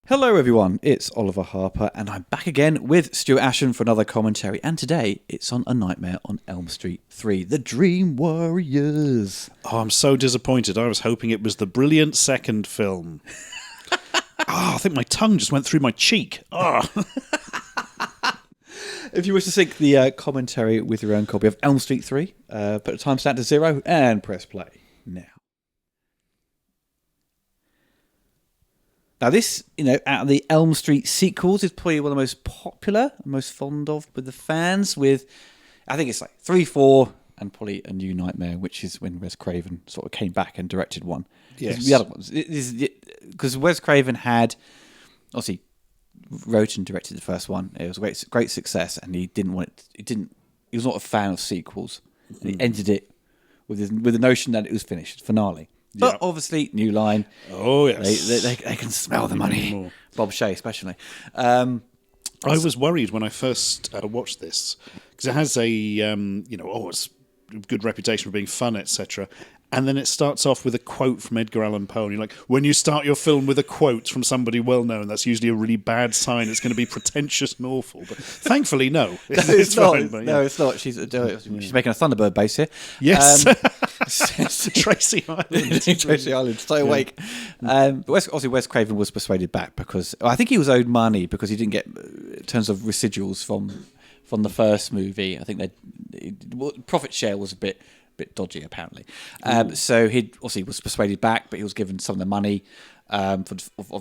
Hello everyone, it's Oliver Harper and I'm back again with Stuart Ashen for another commentary, and today it's on A Nightmare on Elm Street 3, The Dream Warriors. Oh, I'm so disappointed. I was hoping it was the brilliant second film. I think my tongue just went through my cheek. If you wish to sync the commentary with your own copy of Elm Street 3, put a timestamp to 0 and press play now. Now this, out of the Elm Street sequels, is probably one of the most popular, most fond of with the fans, with, I think it's like 3, 4, and probably A New Nightmare, which is when Wes Craven sort of came back and directed one. Yes. The other ones, because Wes Craven had, obviously, wrote and directed the first one. It was a great success, and he was not a fan of sequels. And he ended it with the notion that it was finished, finale. But obviously, new line. Oh, yes. They can smell the money. Bob Shea, especially. I was worried when I first watched this, because it has it's a good reputation for being fun, etc. And then it starts off with a quote from Edgar Allan Poe. And you're like, when you start your film with a quote from somebody well-known, that's usually a really bad sign. It's going to be pretentious and awful. But thankfully, no. It's not. Fine, but, No, it's not. She's making a Thunderbird base here. Yes. Tracy Island. Tracy Island. Stay awake. But Wes Craven was persuaded back because I think he was owed money because he didn't get, in terms of residuals from the first movie. I think profit share was a bit dodgy, apparently. So he obviously was persuaded back, but he was given some of the money of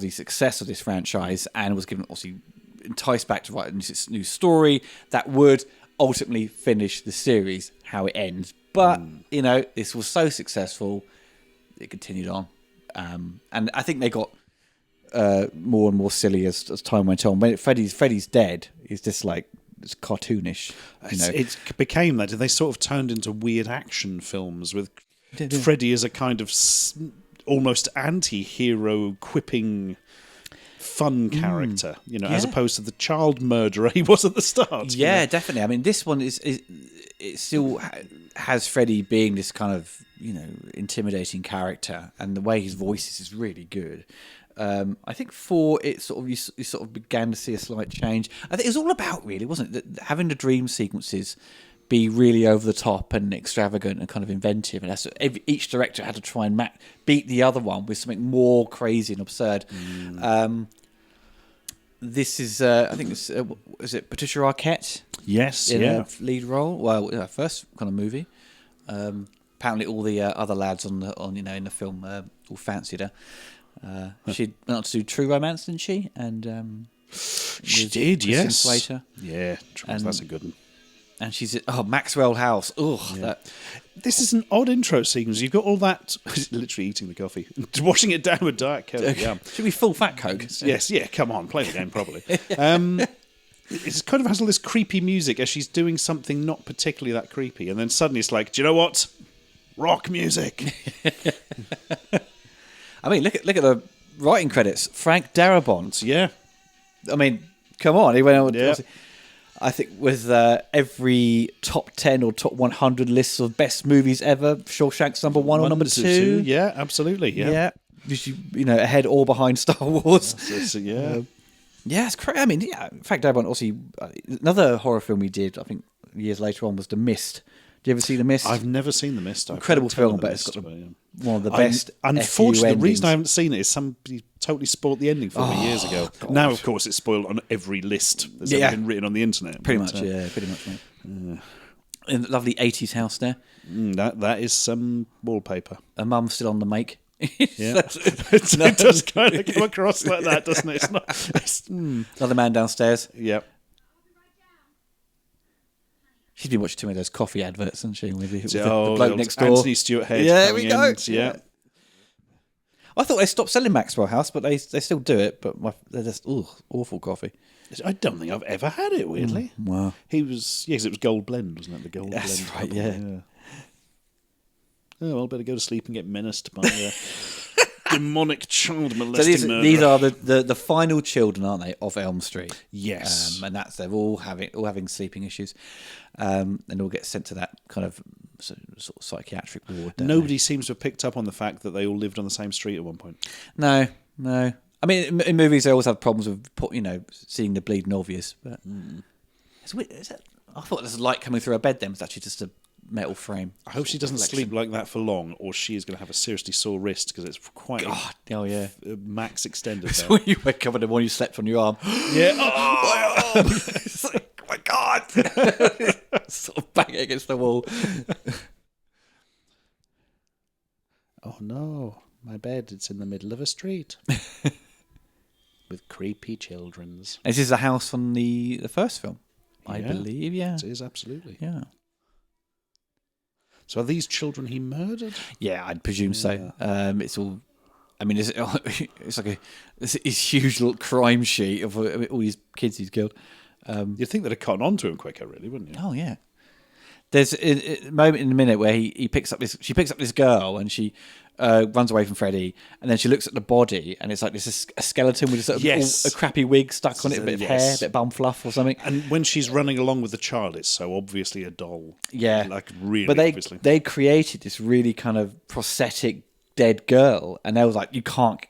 the success of this franchise, and was given, obviously, enticed back to write a new story that would ultimately finish the series how it ends. But this was so successful, it continued on, and I think they got more and more silly as time went on. When Freddy's dead, it's just like, it's cartoonish. It became that. They sort of turned into weird action films with Freddy as a kind of almost anti-hero, quipping, fun character, as opposed to the child murderer he was at the start. Yeah, definitely. I mean, this one it still has Freddy being this kind of, intimidating character, and the way his voice is really good. I think 4, it sort of you sort of began to see a slight change. I think it was all about, really, wasn't it, that having the dream sequences be really over the top and extravagant and kind of inventive, and each director had to try and beat the other one with something more crazy and absurd. This is, I think, is it Patricia Arquette? Yes, in a lead role. Well, first kind of movie. Apparently, all the other lads in the film all fancied her. She went on to do True Romance, didn't she? And she did, yes. Later. Yeah, that's a good one. And she's Maxwell House. This is an odd intro sequence. You've got all that, literally eating the coffee, washing it down with Diet Coke. Yeah. Should be full fat Coke. Yes, come on, play the game properly. It kind of has all this creepy music as she's doing something not particularly that creepy, and then suddenly it's like, do you know what? Rock music. I mean, look at the writing credits. Frank Darabont. Yeah. I mean, come on. He went on. Yeah. I think with every top 10 or top 100 lists of best movies ever, Shawshank's number 1 or number 2. Yeah, absolutely. Yeah. Ahead or behind Star Wars. Yeah. Yeah, it's crazy. I mean, Frank Darabont, also, another horror film he did, I think, years later on, was The Mist. Did you ever see The Mist? I've never seen The Mist. Incredible film, but it's got one of the best. Unfortunately, the reason I haven't seen it is somebody totally spoiled the ending for me years ago. God. Now, of course, it's spoiled on every list that's ever been written on the internet. Pretty much. Mate. In the lovely 80s house there. That is some wallpaper. A mum still on the make. Yeah. It does kind of come across like that, doesn't it? Another man downstairs. Yep. She's been watching too many of those coffee adverts, hasn't she? With the bloke next door. Anthony Stuart Head. Yeah, there we go. Yeah. I thought they stopped selling Maxwell House, but they still do it. But they're just awful coffee. I don't think I've ever had it. Weirdly, wow. He was because it was Gold Blend, wasn't it? The Gold Blend. That's right. Yeah. Oh, well, better go to sleep and get menaced by demonic child molesting so these are the final children, aren't they, of Elm Street? Yes. And they're all having sleeping issues, and all get sent to that kind of sort of psychiatric ward. Nobody seems to have picked up on the fact that they all lived on the same street at one point. No. I mean, in movies they always have problems with seeing the bleeding obvious. But it's weird. I thought there's light coming through her bed. Then it's actually just a metal frame. I hope she doesn't sleep like that for long, or she is going to have a seriously sore wrist because it's quite max extended. So when you wake up in the morning, you slept on your arm. Yeah. Oh, my arm! It's like, oh my God! Sort of bang it against the wall. Oh no, my bed, it's in the middle of a street. With creepy children's. This is a house from the first film, I believe, yeah. It is, absolutely. Yeah. So are these children he murdered? Yeah, I'd presume so. It's all... I mean, it's like this huge little crime sheet of all these kids he's killed. You'd think they'd have caught on to him quicker, really, wouldn't you? Oh, yeah. There's a moment in a minute where she picks up this girl and she runs away from Freddy, and then she looks at the body and it's like there's a skeleton with a crappy wig stuck on it, a bit of hair, a bit of bum fluff or something. And when she's running along with the child, it's so obviously a doll. Yeah, like really. But obviously. they created this really kind of prosthetic dead girl, and they was like, you can't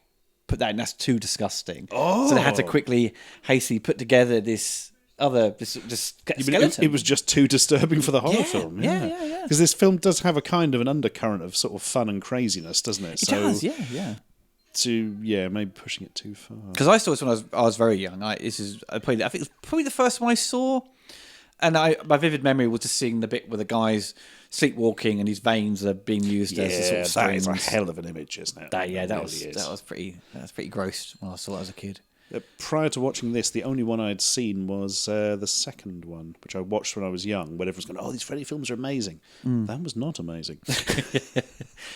put that in. That's too disgusting. Oh, so they had to hastily put together this skeleton. It was just too disturbing for the horror film. Yeah. Because this film does have a kind of an undercurrent of sort of fun and craziness, doesn't it? It does, yeah. Maybe pushing it too far. Because I saw this when I was very young. I think it was probably the first one I saw, and my vivid memory was just seeing the bit where the guy's sleepwalking and his veins are being used as a sort of strings. That is a hell of an image, isn't it? That was pretty gross when I saw it as a kid. Prior to watching this, the only one I'd seen was the second one, which I watched when I was young, when everyone's going, oh, these Freddy films are amazing. That was not amazing.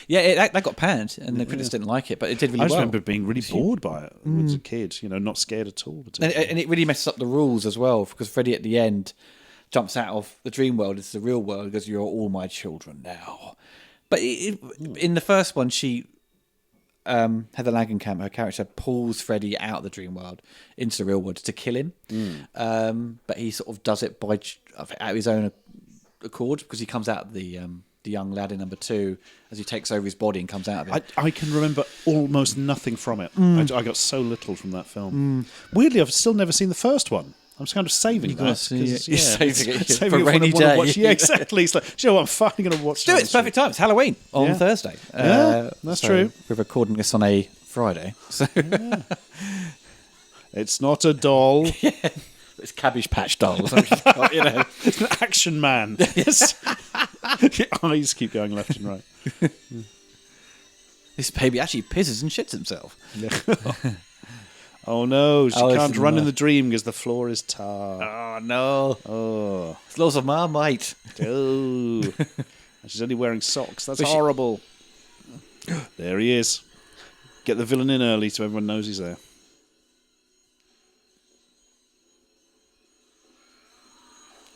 Yeah, that got panned, and the critics didn't like it, but it did really well. I just remember being really bored by it as a kid, not scared at all. And it really messes up the rules as well, because Freddy at the end jumps out of the dream world into the real world because you're all my children now. But in the first one, Heather Langenkamp, her character, pulls Freddy out of the dream world into the real world to kill him. But he sort of does it out of his own accord, because he comes out of the young lad in number 2 as he takes over his body and comes out of it. I can remember almost nothing from it. I got so little from that film. Weirdly, I've still never seen the first one. I'm just kind of saving that. Saving it for it a rainy day. Yeah, exactly. It's like, you know what, I'm finally going to watch Stuart, it's perfect time. It's Halloween on Thursday. That's true. We're recording this on a Friday. So It's not a doll. It's Cabbage Patch dolls. It's an action man. Yes. Your eyes keep going left and right. This baby actually pisses and shits himself. Oh no, she can't run in the dream because the floor is tar. Oh no. Oh. Floors of Marmite. Oh. And she's only wearing socks. That's horrible. There he is. Get the villain in early so everyone knows he's there.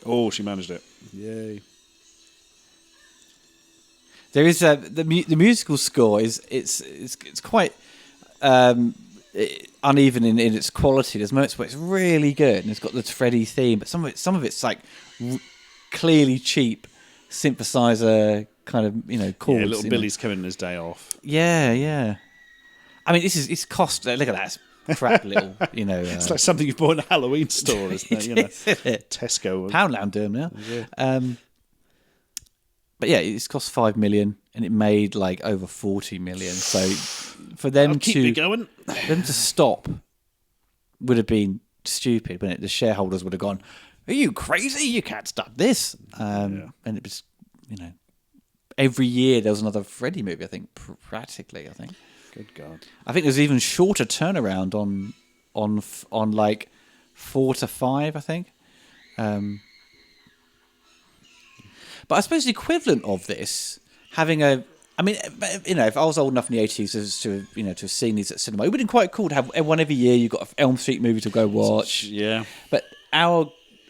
Oh, she managed it. Yay. There is the musical score it's quite uneven in its quality. There's moments where it's really good and it's got the Freddy theme, but some of it's like clearly cheap synthesizer kind of chords. Yeah, little Billy's coming on his day off. Yeah. I mean, it's cost. Look at that. It's crap little. It's like something you bought in a Halloween store, isn't it? Tesco. Poundland do them now. Yeah. But yeah, it's cost $5 million and it made like over 40 million. So for them to stop would have been stupid, wouldn't it? The shareholders would have gone, "Are you crazy? You can't stop this." And it was, every year there was another Freddy movie. I think practically. Good God. I think there's even shorter turnaround on like 4 to 5. I think. But I suppose the equivalent of this, having if I was old enough in the 80s to have seen these at cinema, it would have been quite cool to have one every year. You've got an Elm Street movie to go watch. Yeah. But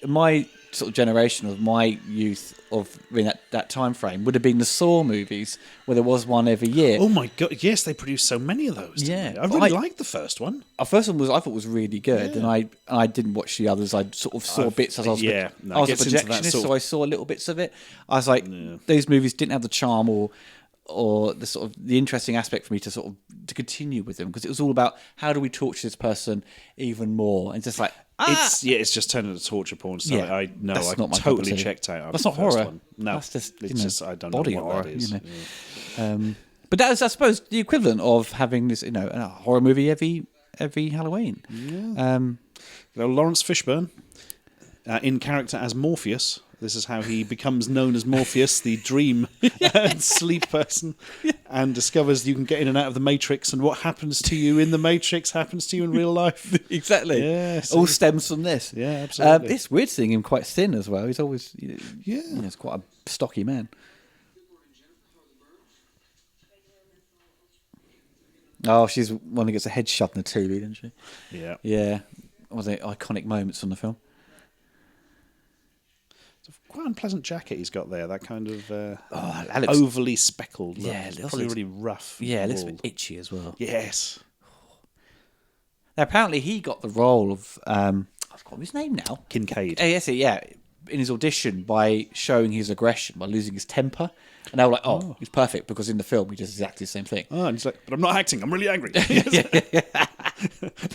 my sort of generation of my youth that time frame would have been the Saw movies, where there was one every year. Oh my God! Yes, they produced so many of those. Yeah, I really liked the first one. Our first one I thought was really good, and I didn't watch the others. I sort of saw bits as I was. I was a projectionist, so I saw little bits of it. I was like, those movies didn't have the charm or or the sort of the interesting aspect for me to sort of to continue with him, because it was all about how do we torture this person even more, and just like it's just turning into torture porn. So Yeah, I that's not my cup of totally tea. checked out. That's after not the first horror. one. No, that's just it's just I don't body know what horror. that is. You know. But that is, I suppose, the equivalent of having this, a horror movie every Halloween. Yeah. Lawrence Fishburne, in character as Morpheus. This is how he becomes known as Morpheus, the dream and sleep person, and discovers you can get in and out of the Matrix, and what happens to you in the Matrix happens to you in real life. Exactly. Yeah, all stems from this. Yeah, absolutely. It's weird seeing him quite thin as well. He's always, he's quite a stocky man. Oh, she's one who gets her head shoved in the TV, didn't she? Yeah. Yeah. What was it? Iconic moments from the film. It's a quite unpleasant jacket he's got there. That kind of that looks, overly speckled look. Yeah, it's probably really rough. Yeah, it looks a bit itchy as well. Yes. Now, apparently he got the role of, I've forgotten his name now. Kincaid. Yeah, in his audition by showing his aggression, by losing his temper. And they were like, he's perfect, because in the film he does exactly the same thing. Oh, and he's like, but I'm not acting, I'm really angry.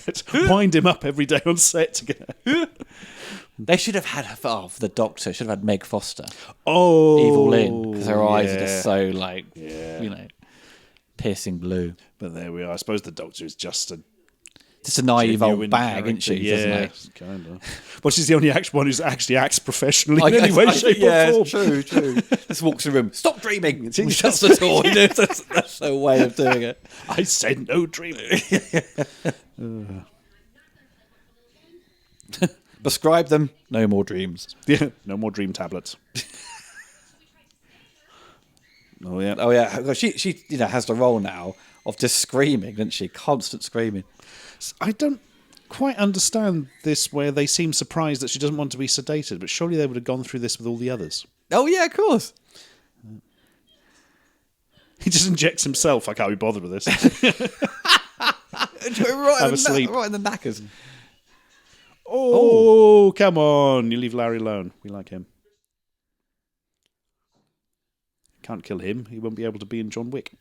Let's wind him up every day on set together. They should have had, for the Doctor, should have had Meg Foster. Oh. Evil Lynn, because her eyes are just so, piercing blue. But there we are. I suppose the Doctor is just a naive old genuine bag, isn't she? Yeah, kind of. Well, she's the only one who actually acts professionally in any way, shape, or form. True. Just walks in the room. Stop dreaming. She shuts the door. That's her way of doing it. I said no dreaming. Prescribe them. No more dreams. Yeah, no more dream tablets. Oh yeah. She has the role now of just screaming, doesn't she? Constant screaming. I don't quite understand this, where they seem surprised that she doesn't want to be sedated, but surely they would have gone through this with all the others. Oh yeah, of course. He just injects himself. I can't be bothered with this. Have a sleep. Right in the knackers. Oh, come on. You leave Larry alone. We like him. Can't kill him. He won't be able to be in John Wick.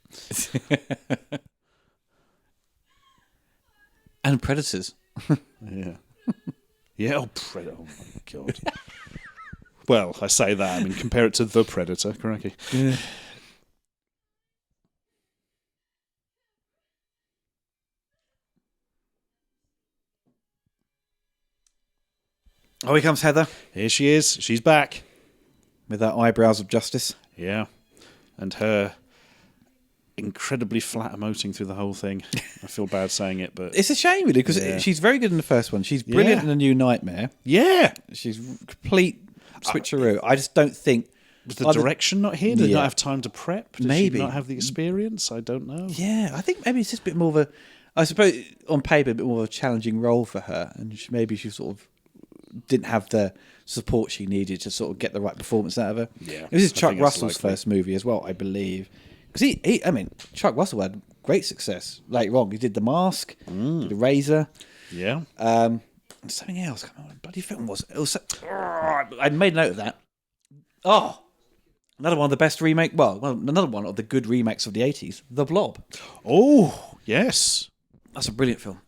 And Predators. Yeah. Yeah, Predator. Oh, my God. Well, I say that. I mean, compare it to The Predator. Crikey. Yeah. Oh, here comes Heather. Here she is. She's back. With her eyebrows of justice. Yeah. And her incredibly flat emoting through the whole thing. I feel bad saying it, but it's a shame, really, because she's very good in the first one. She's brilliant in The New Nightmare. Yeah. She's complete switcheroo. I just don't think... Was the direction not here? Did not have time to prep? Did maybe. she not have the experience? I don't know. Yeah, I think maybe it's just a bit more of a... I suppose, on paper, a bit more of a challenging role for her. And maybe she sort of didn't have the support she needed to sort of get the right performance out of her. Yeah, this is Chuck Russell's first movie as well, I believe. Because Chuck Russell had great success later on. He did The Mask, did The Razor. Yeah. And something else. Come on, bloody film was it? I made note of that. Oh, another one of the best remake. Well, another one of the good remakes of the 80s, The Blob. Oh, yes. That's a brilliant film.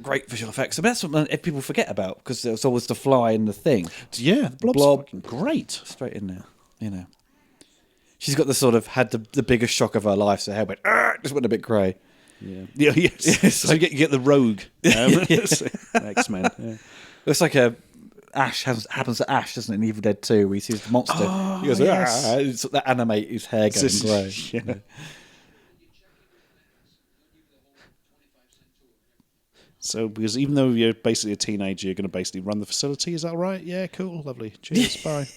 Great visual effects. But that's something people forget about, because there's always the fly and the thing. Yeah, The Blob's fucking great. Straight in there, She's got the sort of had the biggest shock of her life, so her head just went a bit grey. Yeah. Yes. So you get the rogue X-Men. Yeah. It's like happens to Ash, doesn't it, in Evil Dead 2, where he sees the monster. Oh, he goes, it's that animate his hair going grey. Yeah. So, because even though you're basically a teenager, you're going to basically run the facility, is that right? Yeah, cool, lovely. Cheers, bye.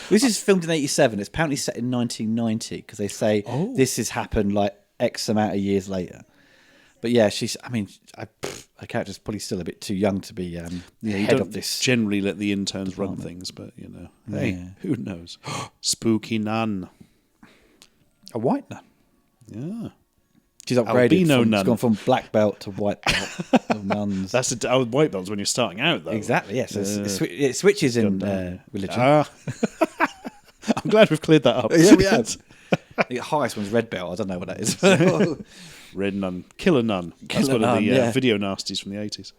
This is filmed in 1987. It's apparently set in 1990, because they say this has happened like X amount of years later. But yeah, her character's probably still a bit too young to be head of this. Generally let the interns run things, but hey, who knows? Spooky nun. A white nun. Yeah. She's upgraded. She's gone from black belt to white belt of nuns. That's white belts when you're starting out, though. Exactly, yes. It switches in religion. I'm glad we've cleared that up. Yeah, we have. The highest one's red belt. I don't know what that is. Red Nun. Killer Nun. That's Killer one of the Nun, yeah. video nasties from the 80s.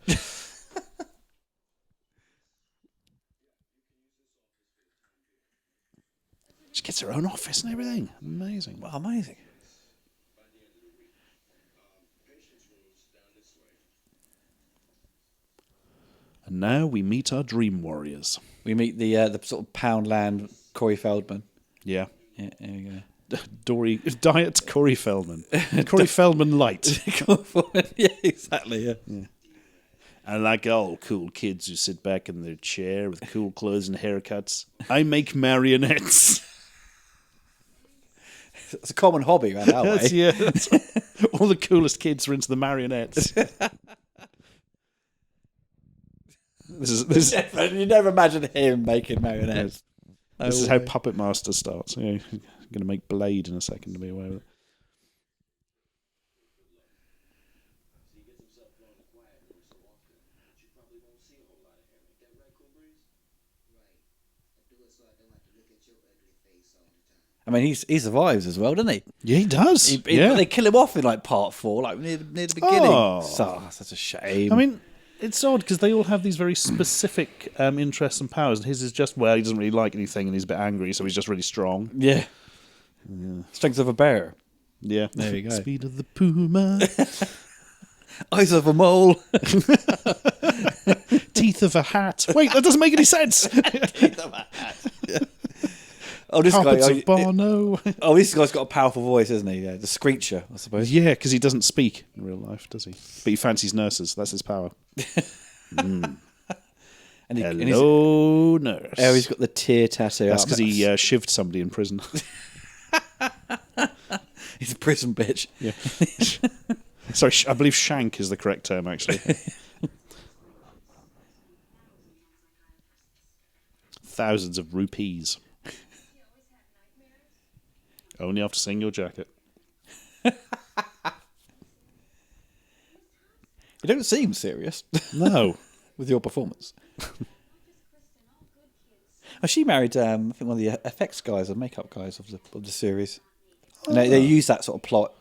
She gets her own office and everything. Amazing. Wow, amazing. And now we meet our dream warriors. We meet the sort of Poundland Corey Feldman. Yeah. Yeah, there we go. Diet Corey Feldman. Corey Feldman light. Yeah, exactly. Yeah. I like all cool kids who sit back in their chair with cool clothes and haircuts. I make marionettes. It's a common hobby around that way. Yeah, that's all the coolest kids are into the marionettes. This You never imagine him making marionettes. This is how Puppet Master starts. Yeah, I'm going to make Blade in a second to be aware of it. I mean, he survives as well, doesn't he? Yeah, he does. They kill him off in like part 4, like near the beginning. Oh. So such a shame. I mean, it's odd because they all have these very specific interests and powers, and his is just, well, he doesn't really like anything and he's a bit angry, so he's just really strong. Yeah. Strength of a bear. Yeah. There you go. Speed of the puma. Eyes of a mole. Teeth of a hat. Wait, that doesn't make any sense. Teeth of a hat. Yeah. Oh, this Carpets guy. of Bono. Oh, this guy's got a powerful voice, hasn't he? Yeah, the screecher, I suppose. Yeah, because he doesn't speak in real life, does he? But he fancies nurses. That's his power. And Hello, nurse. Oh, he's got the tear tattoo. That's because he shivved somebody in prison. He's a prison bitch. Yeah. Sorry, I believe shank is the correct term, actually. Thousands of rupees. Only after seeing your jacket. You don't seem serious. No. With your performance. Oh, she married, I think, one of the effects guys, or makeup guys of the series. And they use that sort of plot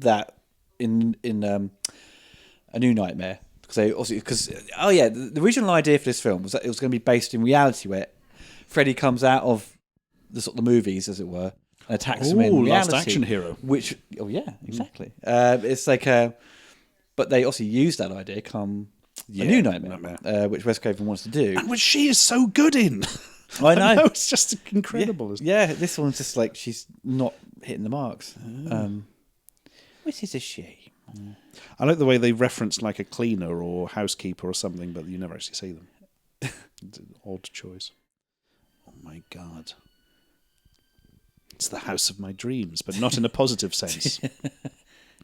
that in A New Nightmare, because the original idea for this film was that it was going to be based in reality, where Freddy comes out of the movies, as it were, and attacks them in reality. Last Action Hero. Exactly. It's like, but they also used that idea come A New Nightmare, which Wes Craven wants to do, and which she is so good in. I know. It's just incredible. Yeah, this one's just like she's not hitting the marks. Which is a shame. I like the way they reference like a cleaner or housekeeper or something, but you never actually see them. It's an odd choice. Oh my God. It's the house of my dreams, but not in a positive sense.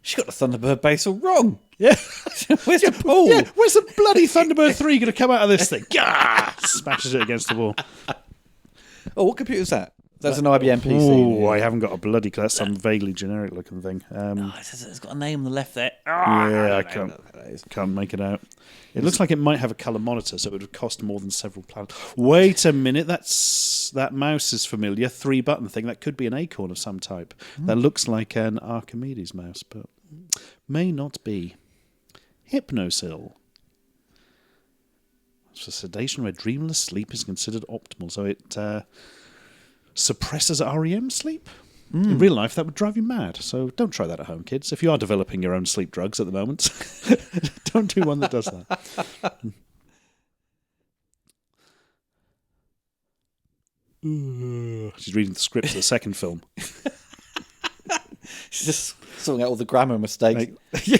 She got the Thunderbird base all wrong. Yeah. Where's the pool? Yeah, where's the bloody Thunderbird 3 going to come out of this thing? Gah! Smashes it against the wall. Oh, what computer is that? That's an IBM PC. Oh, I haven't got a bloody clue. That's some vaguely generic looking thing. It's got a name on the left there. I can't make it out. It looks like it might have a colour monitor, so it would cost more than several planets. Wait a minute, that mouse is familiar. 3-button thing. That could be an Acorn of some type. That looks like an Archimedes mouse, but may not be. Hypnosil. It's for sedation where dreamless sleep is considered optimal. So it suppresses REM sleep. In real life, that would drive you mad. So don't try that at home, kids. If you are developing your own sleep drugs at the moment, don't do one that does that. She's reading the script for the second film. She's just sorting out all the grammar mistakes. Yeah.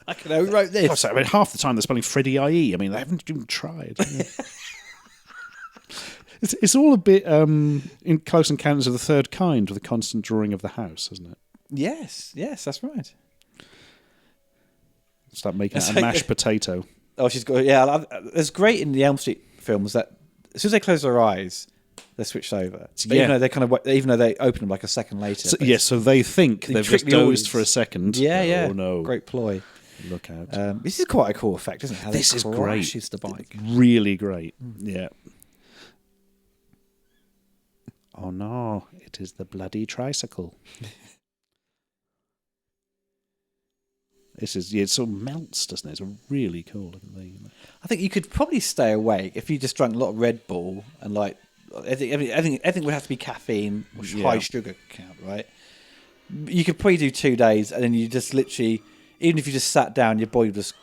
I can know who wrote this. Oh, sorry, I mean, half the time they're spelling Freddie IE. I mean, they haven't even tried. It's all a bit in Close Encounters of the Third Kind with the constant drawing of the house, isn't it? Yes, that's right. Start making it a mashed potato. Oh, she's got, yeah. It's great in the Elm Street films that as soon as they close their eyes, they're switched over. But even though they open them like a second later. So they think they've just dozed for a second. Yeah. Oh no, great ploy. Look out. This is quite a cool effect, isn't it? How this is great. The bike. Really great. Yeah. Oh no, it is the bloody tricycle. It sort of melts, doesn't it? It's a really cool looking thing. I think you could probably stay awake if you just drank a lot of Red Bull and like everything would have to be caffeine or high sugar count, right? You could probably do 2 days and then you just literally, even if you just sat down, your body would just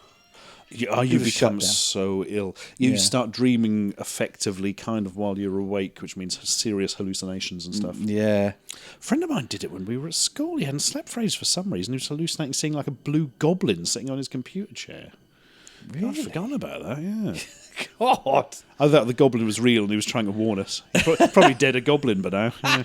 You become so ill. You start dreaming effectively kind of while you're awake, which means serious hallucinations and stuff. Yeah. A friend of mine did it when we were at school. He hadn't slept for ages for some reason. He was hallucinating seeing like a blue goblin sitting on his computer chair. Really? I'd forgotten about that, yeah. God. I thought the goblin was real and he was trying to warn us. He's probably dead a goblin by now. Yeah.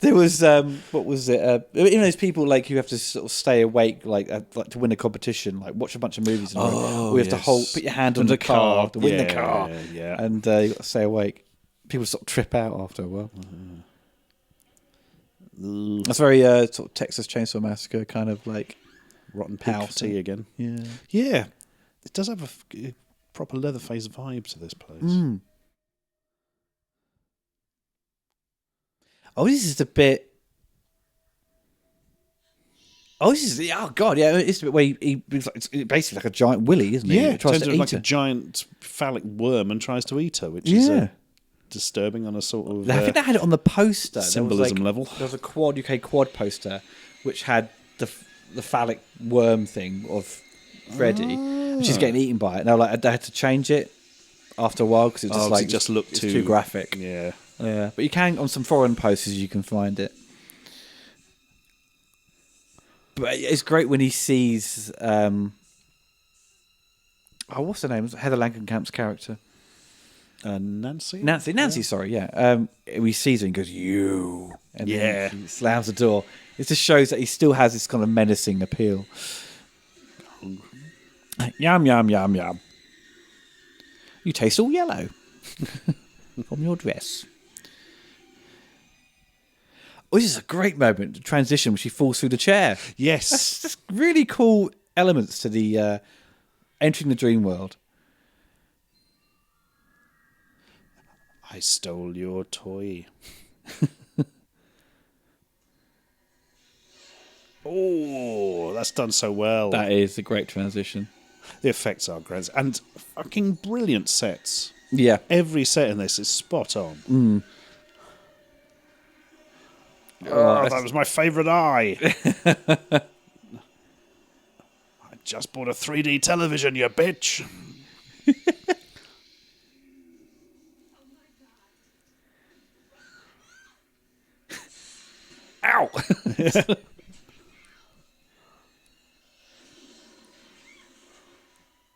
There was what was it? Those people like who have to sort of stay awake, like to win a competition, like watch a bunch of movies. And we have to put your hand on the car to win the car, and you got to stay awake. People sort of trip out after a while. That's very sort of Texas Chainsaw Massacre kind of like rotten pig tea again. Yeah, yeah. It does have a proper Leatherface vibe to this place. Oh, this is the bit. Oh, this is god, yeah. It's the bit where it's basically like a giant willy, isn't it? Yeah, it tries turns to into eat like her. a giant phallic worm and tries to eat her, which is disturbing on a sort of. I think they had it on the poster. Symbolism level. There was a UK quad poster which had the phallic worm thing of Freddy. And she's getting eaten by it. Now, like they had to change it after a while because it just looked too graphic. Yeah. Yeah, but you can, on some foreign posters, you can find it. But it's great when he sees... what's her name? Heather Langenkamp's character. Nancy? Nancy, sorry, yeah. He sees her and goes, you. And then he slams the door. It just shows that he still has this kind of menacing appeal. Yum, yum, yum, yum. You taste all yellow from your dress. Oh, this is a great moment, the transition when she falls through the chair. Yes. That's just really cool elements to the entering the dream world. I stole your toy. Oh, that's done so well. That is a great transition. The effects are great. And fucking brilliant sets. Yeah. Every set in this is spot on. That was my favourite eye. I just bought a 3D television, you bitch. Ow.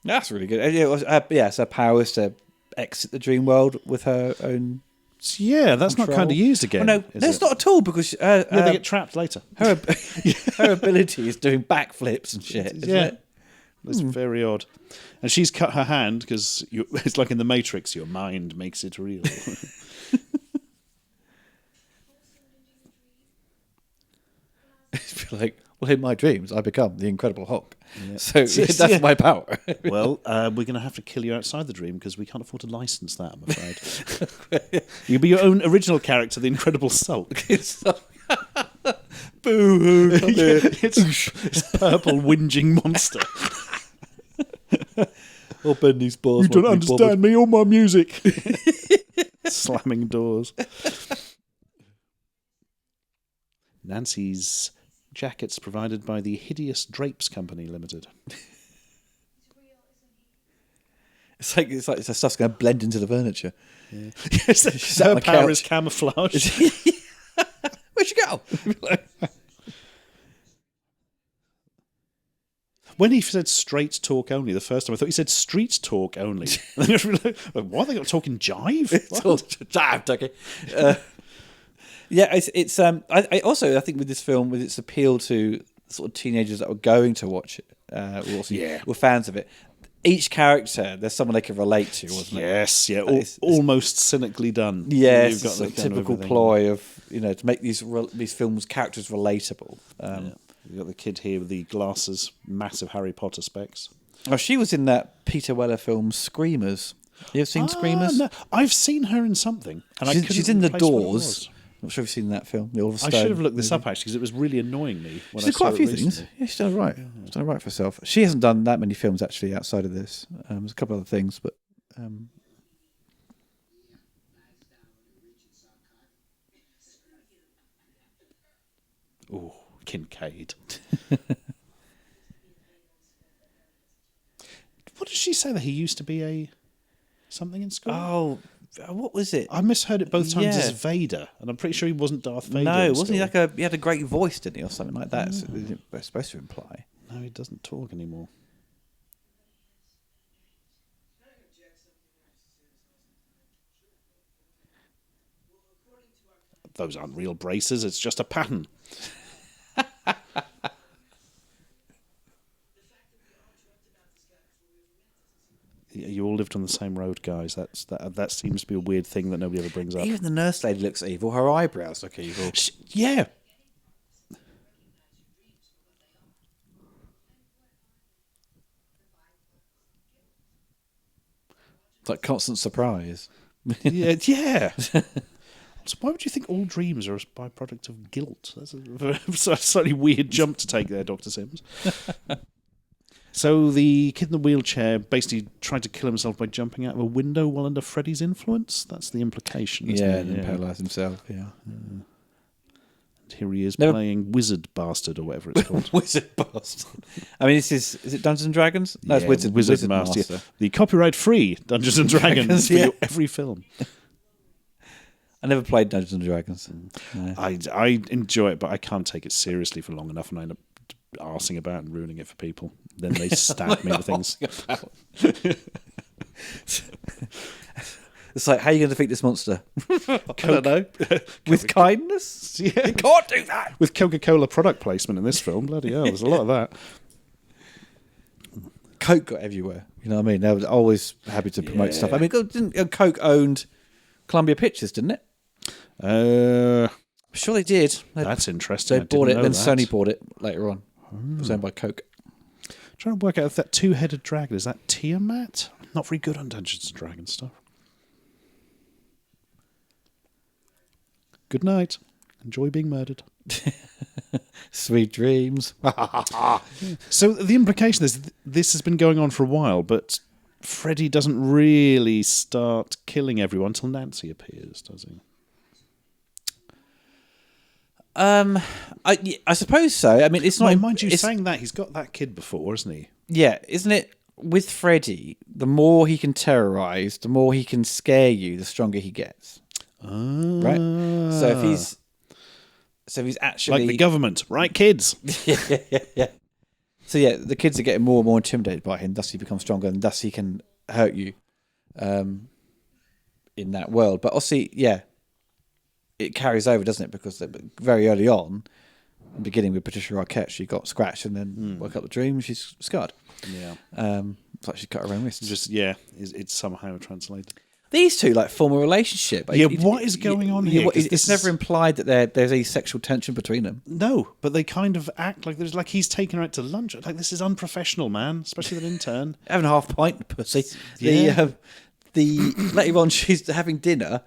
That's really good. It's her power is to exit the dream world with her own. Yeah, that's control. not kind of used again. No, it's not at all because they get trapped later. Her ability is doing backflips and shit. Isn't it? That's very odd. And she's cut her hand because it's like in the Matrix. Your mind makes it real. It's like, well, in my dreams, I become the Incredible Hulk. Yeah. So that's my power. Well, we're going to have to kill you outside the dream because we can't afford to license that, I'm afraid. You'll be your own original character, the Incredible Sulk. Boo-hoo. It's purple whinging monster. I'll bend these balls. You don't understand me or my music. Slamming doors. Nancy's jackets provided by the Hideous Drapes Company Limited. It's like the stuff's going to blend into the furniture. Yeah. Yes, her power is camouflage. Where'd you go? When he said straight talk only the first time, I thought he said street talk only. And I was like, what? They got talking jive? Jive, okay. Yeah, it's. I also think with this film, with its appeal to sort of teenagers that were going to watch it, were fans of it. Each character, there's someone they can relate to, wasn't it? Yes, yeah, almost cynically done. Yes, you've got the typical ploy of to make these films characters relatable. You've got the kid here with the glasses, massive Harry Potter specs. Oh, she was in that Peter Weller film Screamers. You ever seen Screamers? No. I've seen her in something. And She's in The place what it Doors. was. Not sure if you've seen that film. The Oliver I Stone should have looked this movie. up, actually, because it was really annoying me when She's I done quite saw a few it things. recently. Yeah, she's done all right. She's done all right for herself. She hasn't done that many films, actually, outside of this. There's a couple other things, but... Oh, Kincaid. What did she say that he used to be a something in school? Oh, what was it? I misheard it both times Yeah. as Vader, and I'm pretty sure he wasn't Darth Vader. No, in wasn't he school. he had a great voice, didn't he, or something like that? So it's supposed to imply. No, he doesn't talk anymore. Those aren't real braces, it's just a pattern. You all lived on the same road, guys. That seems to be a weird thing that nobody ever brings up. Even the nurse lady looks evil. Her eyebrows look evil. Yeah. It's like constant surprise. Yeah. So why would you think all dreams are a byproduct of guilt? That's a slightly weird jump to take there, Dr. Sims. So the kid in the wheelchair basically tried to kill himself by jumping out of a window while under Freddy's influence. That's the implication, isn't Yeah, it? and then paralyse himself, yeah. And here he is playing Wizard Bastard or whatever it's called. Wizard Bastard. I mean, is it Dungeons and Dragons? No, it's Yeah, Wizard Master. Master. Yeah. The copyright-free Dungeons and Dragons for yeah. every film. I never played Dungeons and Dragons. No. I enjoy it, but I can't take it seriously for long enough, and I end up arsing about and ruining it for people. Then they stab me with things. It's like, how are you going to defeat this monster? I don't know. With kindness? Yeah. You can't do that. With Coca-Cola product placement in this film, bloody hell, there's a lot of that. Coke got everywhere. You know what I mean? They were always happy to promote stuff. I mean, didn't Coke owned Columbia Pictures, didn't it? I'm sure they did. That's interesting. They bought it, and then Sony bought it later on. It was owned by Coke. Trying to work out if that two-headed dragon, is that Tiamat? I'm not very good on Dungeons and Dragons stuff. Good night. Enjoy being murdered. Sweet dreams. So the implication is this has been going on for a while, but Freddy doesn't really start killing everyone until Nancy appears, does he? I suppose so. I mean, it's not. Well, mind you, it's- saying that, he's got that kid before, hasn't he? Yeah, isn't it? With Freddy, the more he can terrorize, the more he can scare you, the stronger he gets. Right. So if he's actually Like the government, right, kids? yeah. So yeah, the kids are getting more and more intimidated by him. Thus, he becomes stronger, and thus he can hurt you in that world. But obviously, yeah, it carries over, doesn't it? Because very early on, beginning with Patricia Arquette, she got scratched and then woke up the dream. She's scarred. Yeah. It's like she cut her own wrist. It's somehow translated. These two form a relationship. Yeah, what is going on here? 'Cause It's never implied that there's any sexual tension between them. No, but they kind of act like there's he's taking her out to lunch. Like, this is unprofessional, man. Especially that intern. Having a half pint, pussy. Yeah. The later on, she's having dinner,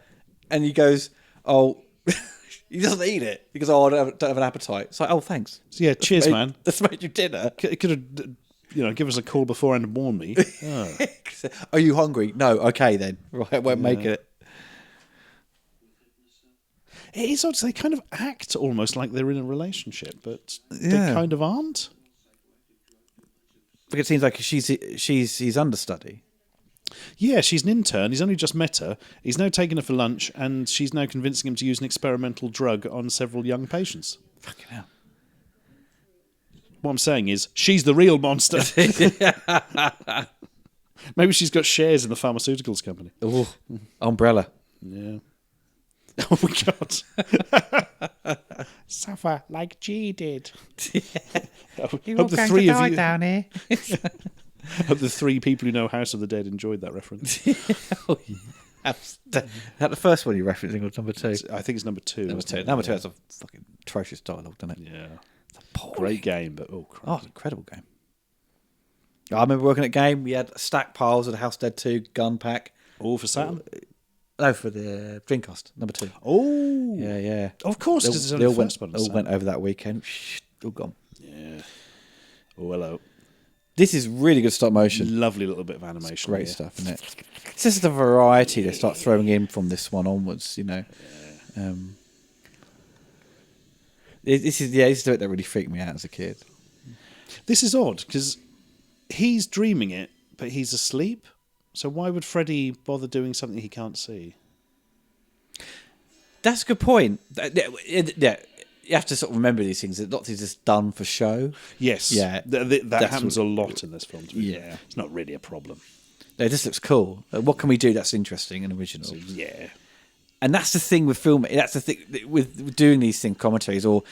and he goes, "Oh." He doesn't eat it. He goes, "Oh, I don't have an appetite." It's like, "Oh, thanks." So, yeah, cheers, man. That's made you dinner. It could have, give us a call beforehand and warn me. Oh. Are you hungry? No. Okay, then. Right, I won't make it. It is odd. They kind of act almost like they're in a relationship, but they Yeah. kind of aren't. Because it seems like she's his understudy. Yeah, she's an intern. He's only just met her. He's now taken her for lunch, and she's now convincing him to use an experimental drug on several young patients. Fucking hell. What I'm saying is, she's the real monster. Maybe she's got shares in the pharmaceuticals company. Ooh, umbrella. Yeah. Oh my God. Suffer like G did. Hope the three of you down here. Hope the three people who know House of the Dead enjoyed that reference. Is that the first one you're referencing, or number two? I think it's number two. Number two. Number two has a fucking atrocious dialogue, doesn't it? Yeah. Great game, but Oh, it's an incredible game. I remember working at Game. We had stack piles of the House Dead 2 gun pack, All for Saturn? No, for the Dreamcast, number 2. Oh. Yeah. Of course, because it's only the first one. All went over that weekend. All gone. Yeah. Oh, hello. This is really good stop motion. Lovely little bit of animation. It's great stuff, isn't it? It's just the variety they start throwing in from this one onwards, you know. This is the bit that really freaked me out as a kid. This is odd, because he's dreaming it, but he's asleep. So why would Freddy bother doing something he can't see? That's a good point. Yeah, you have to sort of remember these things. That not just done for show. Yes. Yeah. That happens a lot in this film. Yeah. It's not really a problem. No, this looks cool. What can we do that's interesting and original? So, yeah. And that's the thing with film. That's the thing with doing these commentaries or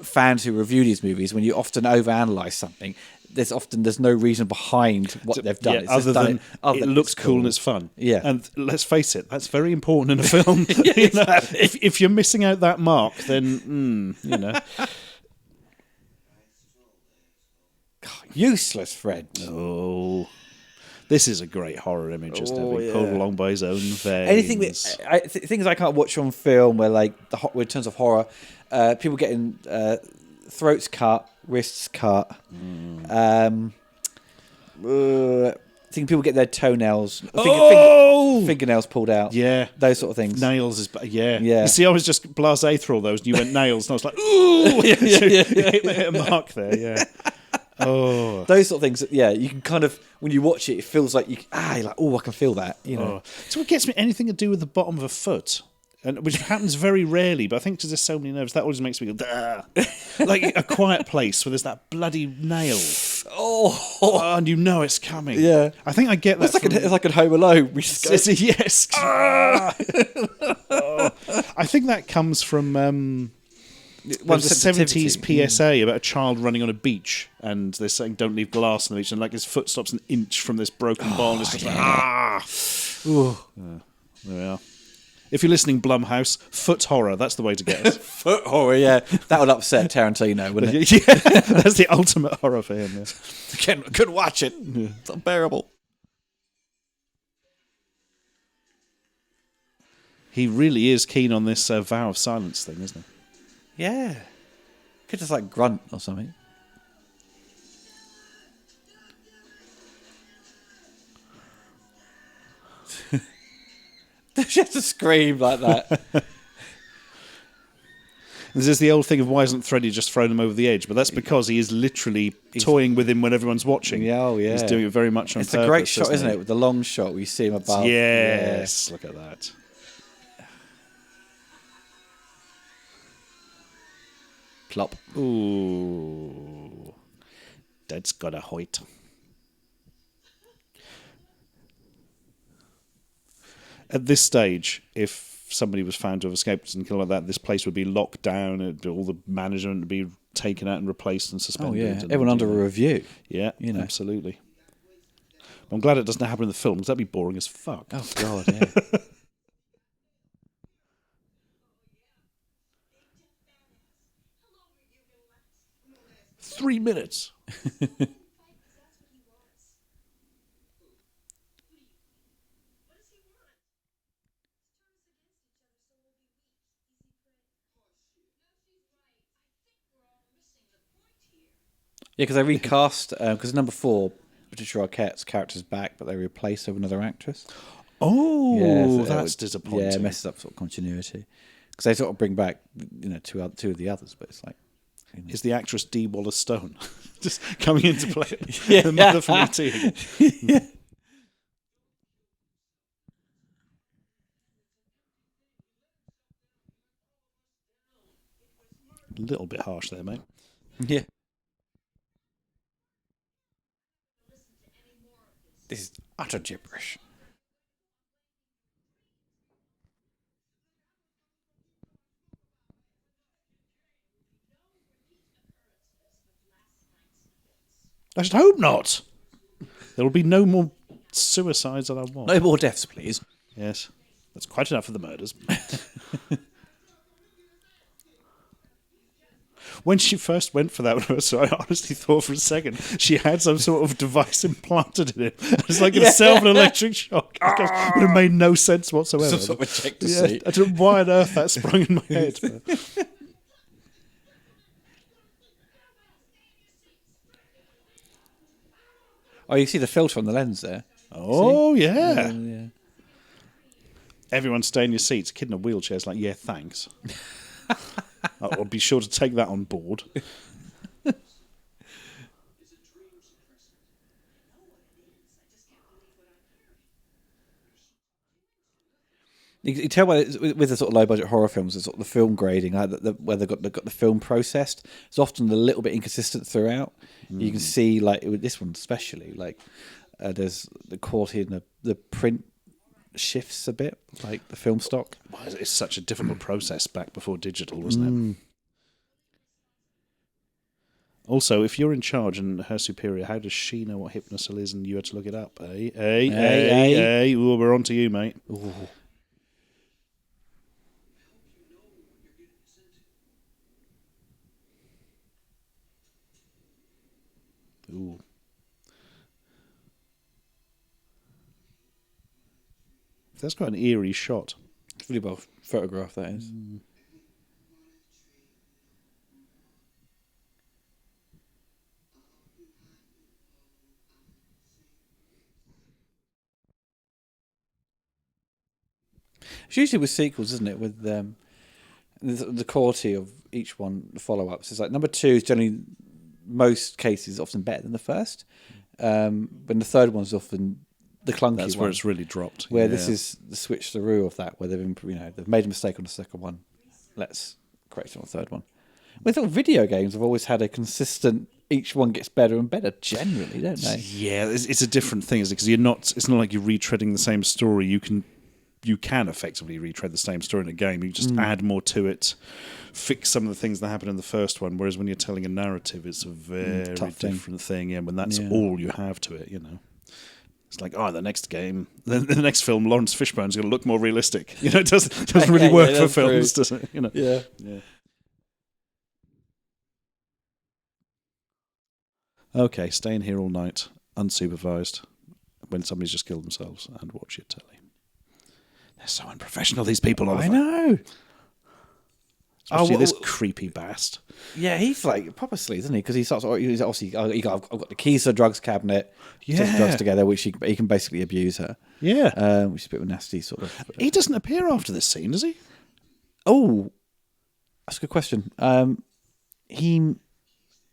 fans who review these movies. When you often overanalyze something, there's no reason behind what they've done. Yeah, it's other than it looks cool and it's fun. Yeah, and let's face it, that's very important in a film. You know, if you're missing out that mark, then you know, useless Fred. Oh. This is a great horror image, just being pulled along by his own veins. Anything things I can't watch on film where, like, in terms of horror, people getting throats cut, wrists cut, seeing people get their toenails, fingernails pulled out. Yeah, those sort of things. Nails is yeah. You see, I was just blasé through all those, and you went nails, and I was like, ooh, hit a mark there. Yeah. Oh, those sort of things. Yeah, you can kind of, when you watch it, it feels like you're like, oh, I can feel that. You know. So what gets me, anything to do with the bottom of a foot, and which happens very rarely, but I think because there's so many nerves, that always makes me go, Dah. Like A Quiet Place where there's that bloody nail. Oh, and you know it's coming. Yeah, I think I get that. It's like a Home Alone. We just go, yes. I think that comes from. There's a 70s PSA about a child running on a beach, and they're saying don't leave glass on the beach, and like his foot stops an inch from this broken ball, and it's just like there we are. If you're listening, Blumhouse, foot horror, that's the way to get us. Foot horror, yeah. That would upset Tarantino, wouldn't it? Yeah, that's the ultimate horror for him. Yeah. Couldn't watch it. Yeah. It's unbearable. He really is keen on this vow of silence thing, isn't he? Yeah. Could just like grunt or something. She has to scream like that. This is the old thing of why hasn't Freddy just thrown him over the edge? But that's because he is literally toying with him when everyone's watching. Yeah, oh yeah. He's doing it very much on purpose. It's a great shot, isn't it? With the long shot where you see him above. Yes, look at that. Plop. Ooh. Dad's got a hoit. At this stage, if somebody was found to have escaped and killed like that, this place would be locked down, all the management would be taken out and replaced and suspended. Oh, yeah. Everyone under a review. Yeah, you know. Absolutely. I'm glad it doesn't happen in the film, because that'd be boring as fuck. Oh, God, yeah. 3 minutes. Yeah, because they recast, because number 4, Patricia Arquette's character's back, but they replaced her with another actress. Oh, yeah, so that's disappointing. Yeah, it messes up sort of continuity. Because they sort of bring back, two of the others, but it's like... Is the actress Dee Wallace-Stone just coming into play? Yeah. The mother from E.T. Yeah. A little bit harsh there, mate. Yeah. This is utter gibberish. I should hope not. There will be no more suicides that I want. No more deaths, please. Yes. That's quite enough for the murders. when she first went for that, so I honestly thought for a second she had some sort of device implanted in it. It's like itself an electric shock. It would have made no sense whatsoever. Some sort of ejector seat. I don't know why on earth that sprung in my head. Oh, you see the filter on the lens there. Oh, see? yeah. Yeah. Everyone stay in your seats. A kid in a wheelchair is like, yeah, thanks. I'll be sure to take that on board. You tell with the sort of low budget horror films, the sort of the film grading, where they've got the film processed, it's often a little bit inconsistent throughout. You can see, like with this one especially, like there's the quality in the print shifts a bit, like the film stock. Well, it's such a difficult process back before digital, wasn't it? Also, if you're in charge and her superior, how does she know what hypnosil is and you had to look it up? Hey. Ooh, we're on to you, mate. Ooh. Ooh. That's quite an eerie shot. It's really well photographed, that is. It's usually with sequels, isn't it? With the quality of each one, the follow-ups. It's like number 2 is generally, most cases, often better than the first. But the third one's often the clunky one. That's where it's really dropped. Where this is the switcheroo of that, where they've made a mistake on the second one. Let's correct it on the third one. With all video games, have always had a consistent. Each one gets better and better, generally, don't they? Yeah, it's a different thing, isn't it? Because it's not like you're retreading the same story. You can effectively retread the same story in a game. You just add more to it, fix some of the things that happened in the first one. Whereas when you're telling a narrative, it's a very different thing. Yeah, when that's all you have to it, It's like, the next game, the next film, Lawrence Fishburne's going to look more realistic. It doesn't really work for films, does it? Yeah. Okay, staying here all night, unsupervised, when somebody's just killed themselves, and watch your telly. They're so unprofessional, these people, Oliver. I know. Especially this creepy bastard. Yeah, he's like proper sleaze, isn't he? Because he's obviously, I've got the keys to the drugs cabinet. He takes the drugs together, which he can basically abuse her. Yeah. Which is a bit of a nasty sort of. He doesn't appear after this scene, does he? Oh, that's a good question.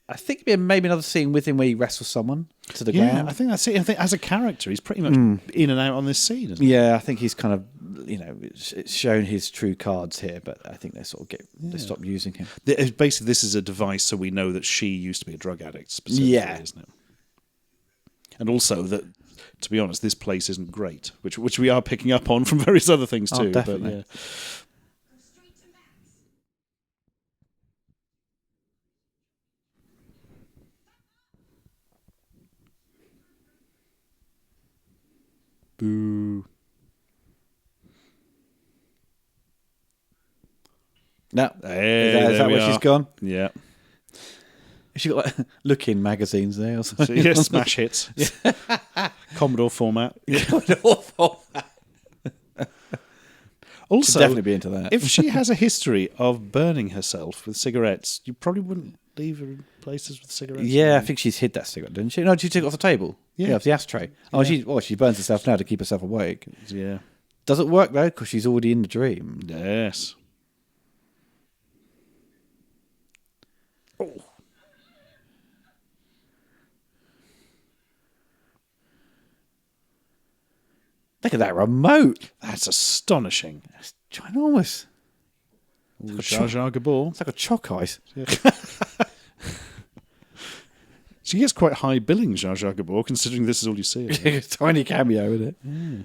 I think maybe another scene with him where he wrestles someone to the ground. Yeah, I think that's it. I think as a character, he's pretty much in and out on this scene, isn't he? Yeah, I think he's kind of, it's shown his true cards here, but I think they sort of they stop using him. Basically, this is a device so we know that she used to be a drug addict, specifically, isn't it? And also that, to be honest, this place isn't great, which we are picking up on from various other things too. Definitely. But, yeah. Boo. No. Hey, is that where she's gone? Yeah. Has she got like Look-In magazines there or something? Yeah, smash hits. Commodore format. Also, should definitely be into that. If she has a history of burning herself with cigarettes, you probably wouldn't leave her in places with cigarettes. Yeah, I think she's hid that cigarette, didn't she? No, she took it off the table. Yeah, off the ashtray. Oh, she burns herself now to keep herself awake. Yeah. Does it work though? Because she's already in the dream. Yes. Oh. Look at that remote. That's astonishing. It's ginormous. Jar Jar Gabor. It's like a chalk ice. Yeah. She gets quite high billing, Jar Jar Gabor, considering this is all you see. Tiny cameo in it. Yeah.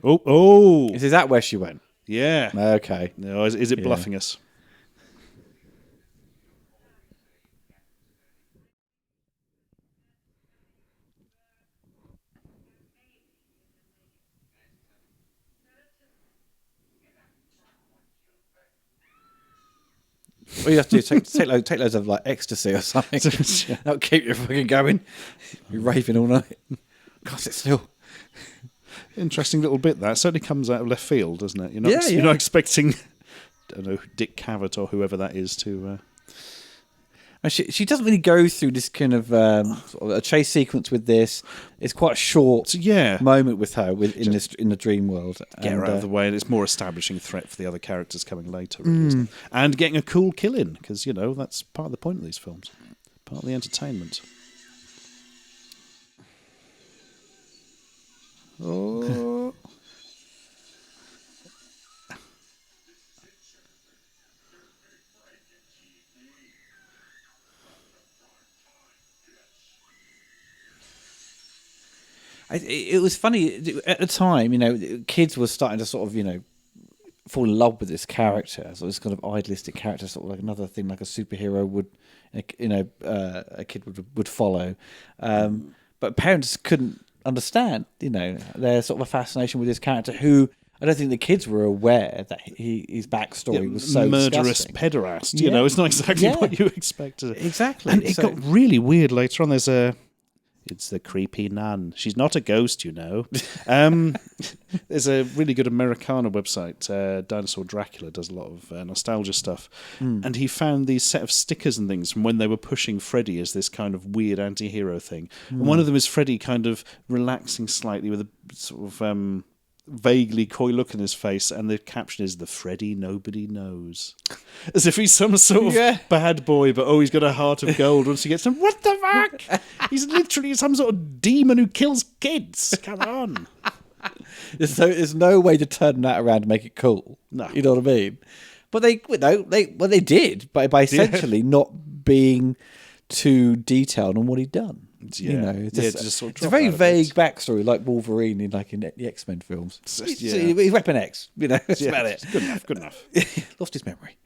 Oh. Is that where she went? Yeah. Okay. No, is it bluffing us? All you have to do is take loads of like ecstasy or something. That'll keep you fucking going. You're raving all night. God, it's still Interesting little bit that certainly comes out of left field, doesn't it? You're Yeah. not expecting, I don't know, Dick Cavett or whoever that is to. And she doesn't really go through this kind of, sort of a chase sequence with this. It's quite a short moment with her in the dream world. Get her out of the way, and it's more establishing threat for the other characters coming later, really, isn't it? And getting a cool kill in, because that's part of the point of these films, part of the entertainment. Oh. It was funny at the time. Kids were starting to sort of, fall in love with this character, so this kind of idealistic character, sort of like another thing, like a superhero would, a kid would follow. But parents couldn't understand, their sort of a fascination with this character, who I don't think the kids were aware that his backstory was so murderous disgusting. pederast. It's not exactly what you expected. Exactly, and it got really weird later on. It's the creepy nun. She's not a ghost, There's a really good Americana website, Dinosaur Dracula, does a lot of nostalgia stuff. And he found these set of stickers and things from when they were pushing Freddy as this kind of weird anti-hero thing. And one of them is Freddy kind of relaxing slightly with a sort of vaguely coy look in his face, and the caption is "the Freddy nobody knows," as if he's some sort of bad boy, but he's got a heart of gold. Once he gets him, what the fuck? He's literally some sort of demon who kills kids. Come on. There's no way to turn that around and make it cool. No, you know what I mean. But they did by essentially not being too detailed on what he'd done. It's sort of a very vague backstory, like Wolverine in the X-Men films. He's Weapon X, that's about it. Good enough. Lost his memory.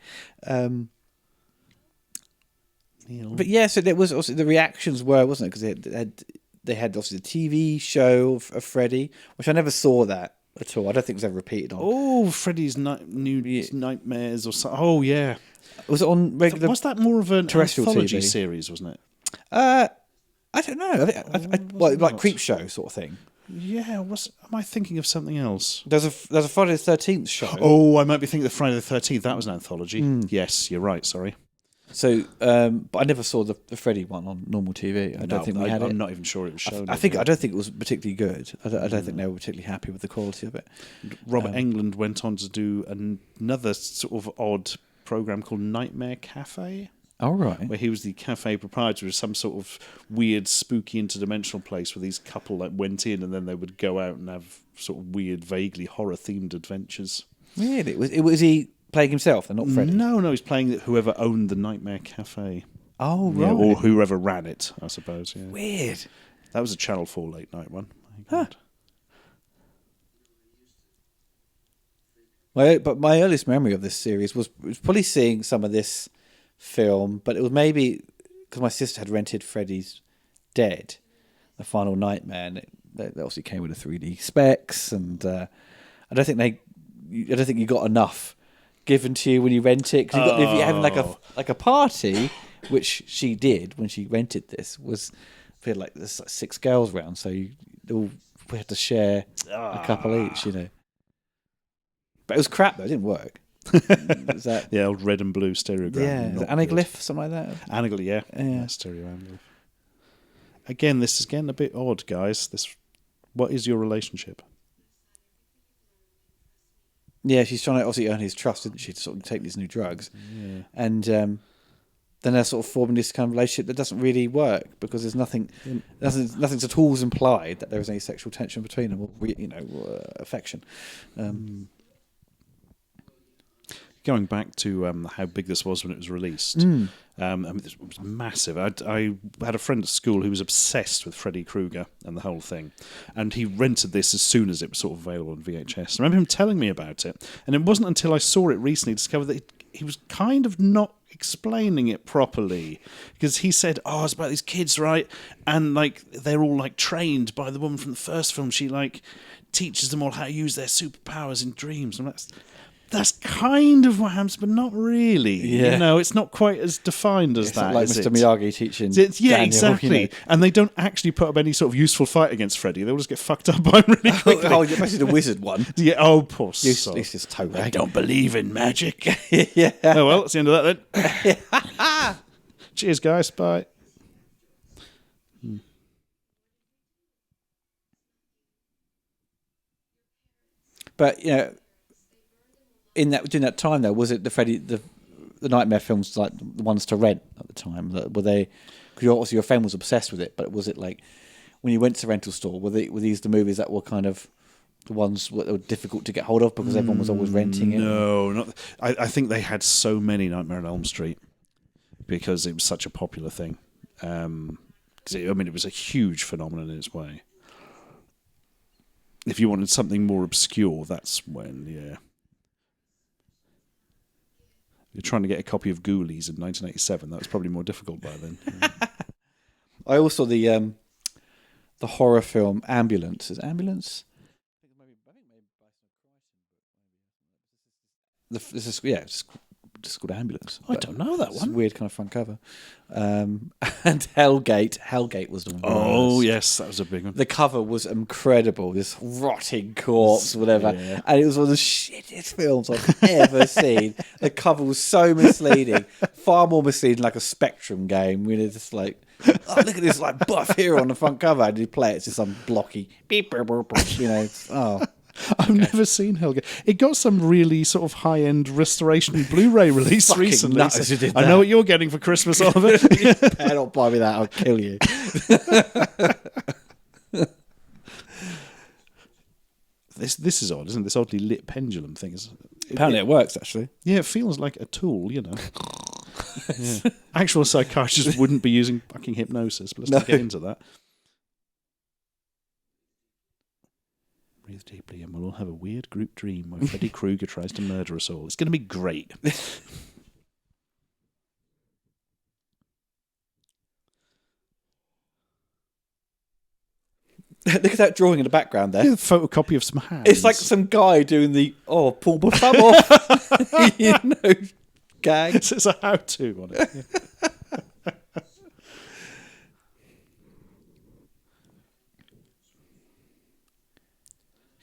But so there was also the reactions were, wasn't it? Because they had obviously the TV show of Freddy, which I never saw that at all. I don't think it was ever repeated on. Oh, Freddy's New Nightmares or something. Oh yeah, was it on regular? Was that more of an terrestrial anthology TV series, wasn't it? I don't know. Like Creep Show sort of thing. Yeah, am I thinking of something else? There's a Friday the 13th show. Oh, I might be thinking of Friday the 13th. That was an anthology. Yes, you're right. Sorry. So, but I never saw the Freddy one on normal TV. I don't think we had it. I'm not even sure it was shown. I don't think it was particularly good. I don't think they were particularly happy with the quality of it. Robert Englund went on to do another sort of odd program called Nightmare Cafe. Oh, right. Where he was the cafe proprietor of some sort of weird, spooky, interdimensional place where these couple went in and then they would go out and have sort of weird, vaguely horror-themed adventures. Really? Was he playing himself and not Freddy? No, he's playing whoever owned the Nightmare Cafe. Oh, right. Or whoever ran it, I suppose. Yeah. Weird. That was a Channel 4 late night one. Huh. But my earliest memory of this series was probably seeing some of this film, but it was maybe because my sister had rented Freddy's Dead, The Final Nightmare, and they obviously came with the 3D specs, and I don't think you got enough given to you when you rent it, because if you're having like a party, which she did when she rented this, was feel like there's 6 girls round, so we had to share a couple each, But it was crap though; it didn't work. Is that the old red and blue stereogram? Yeah, is it Anaglyph, something like that? Anaglyph, yeah, stereo Anaglyph. Again, this is getting a bit odd, guys. What is your relationship? Yeah, she's trying to obviously earn his trust, isn't she, to sort of take these new drugs, and then they're sort of forming this kind of relationship that doesn't really work because there's nothing at all implied that there is any sexual tension between them or affection. Going back to how big this was when it was released, this was massive. I had a friend at school who was obsessed with Freddy Krueger and the whole thing, and he rented this as soon as it was sort of available on VHS. I remember him telling me about it, and it wasn't until I saw it recently discovered that he was kind of not explaining it properly, because he said, it's about these kids, right? And they're all trained by the woman from the first film. She teaches them all how to use their superpowers in dreams, and that's kind of what happens, but not really. Yeah. You know, it's not quite as defined as It's that. not like is Mr. it? Miyagi teaching. Yeah, Daniel, exactly. You know. And they don't actually put up any sort of useful fight against Freddy. They'll just get fucked up by him really quickly. Oh, especially the wizard one. Yeah. Oh, poor soul. Useless his toe I rag. don't believe in magic. Yeah. Oh well, that's the end of that then. Cheers, guys. Bye. But in that during that time though, was it the Nightmare films like the ones to rent at the time? Were they? Because obviously your friend was obsessed with it, but was it like when you went to the rental store? Were these the movies that were kind of the ones that were difficult to get hold of because everyone was always renting it? No, not. I think they had so many Nightmare on Elm Street because it was such a popular thing. It was a huge phenomenon in its way. If you wanted something more obscure, that's when, yeah. You're trying to get a copy of Ghoulies in 1987. That was probably more difficult by then. I also saw the horror film Ambulance. Is it Ambulance? It's just called Ambulance. I don't know that It's one. a weird kind of front cover. And Hellgate was the one. Oh, yes, that was a big one. The cover was incredible. This rotting corpse, whatever. Yeah. And it was one of the shittiest films I've ever seen. The cover was so misleading. Far more misleading like a Spectrum game. When it's just like, oh, look at this like buff hero on the front cover. And you play it, it's just some blocky, beep, burp, burp, burp, I've never seen Hellgate. It got some really sort of high-end restoration Blu-ray release Fucking recently. nuts who did I know that. what you're getting for Christmas, Oliver. You better not buy me that, I'll kill you. This is odd, isn't it? This oddly lit pendulum thing. Apparently it works, actually. Yeah, it feels like a tool, you know. Yeah. Actual psychiatrists wouldn't be using fucking hypnosis, but let's not get into that. Breathe deeply and we'll all have a weird group dream where Freddy Krueger tries to murder us all. It's going to be great. Look at that drawing in the background there. Yeah, a photocopy of some hands. It's like some guy doing the, pull my thumb off, gag. It's a how-to on it. Yeah.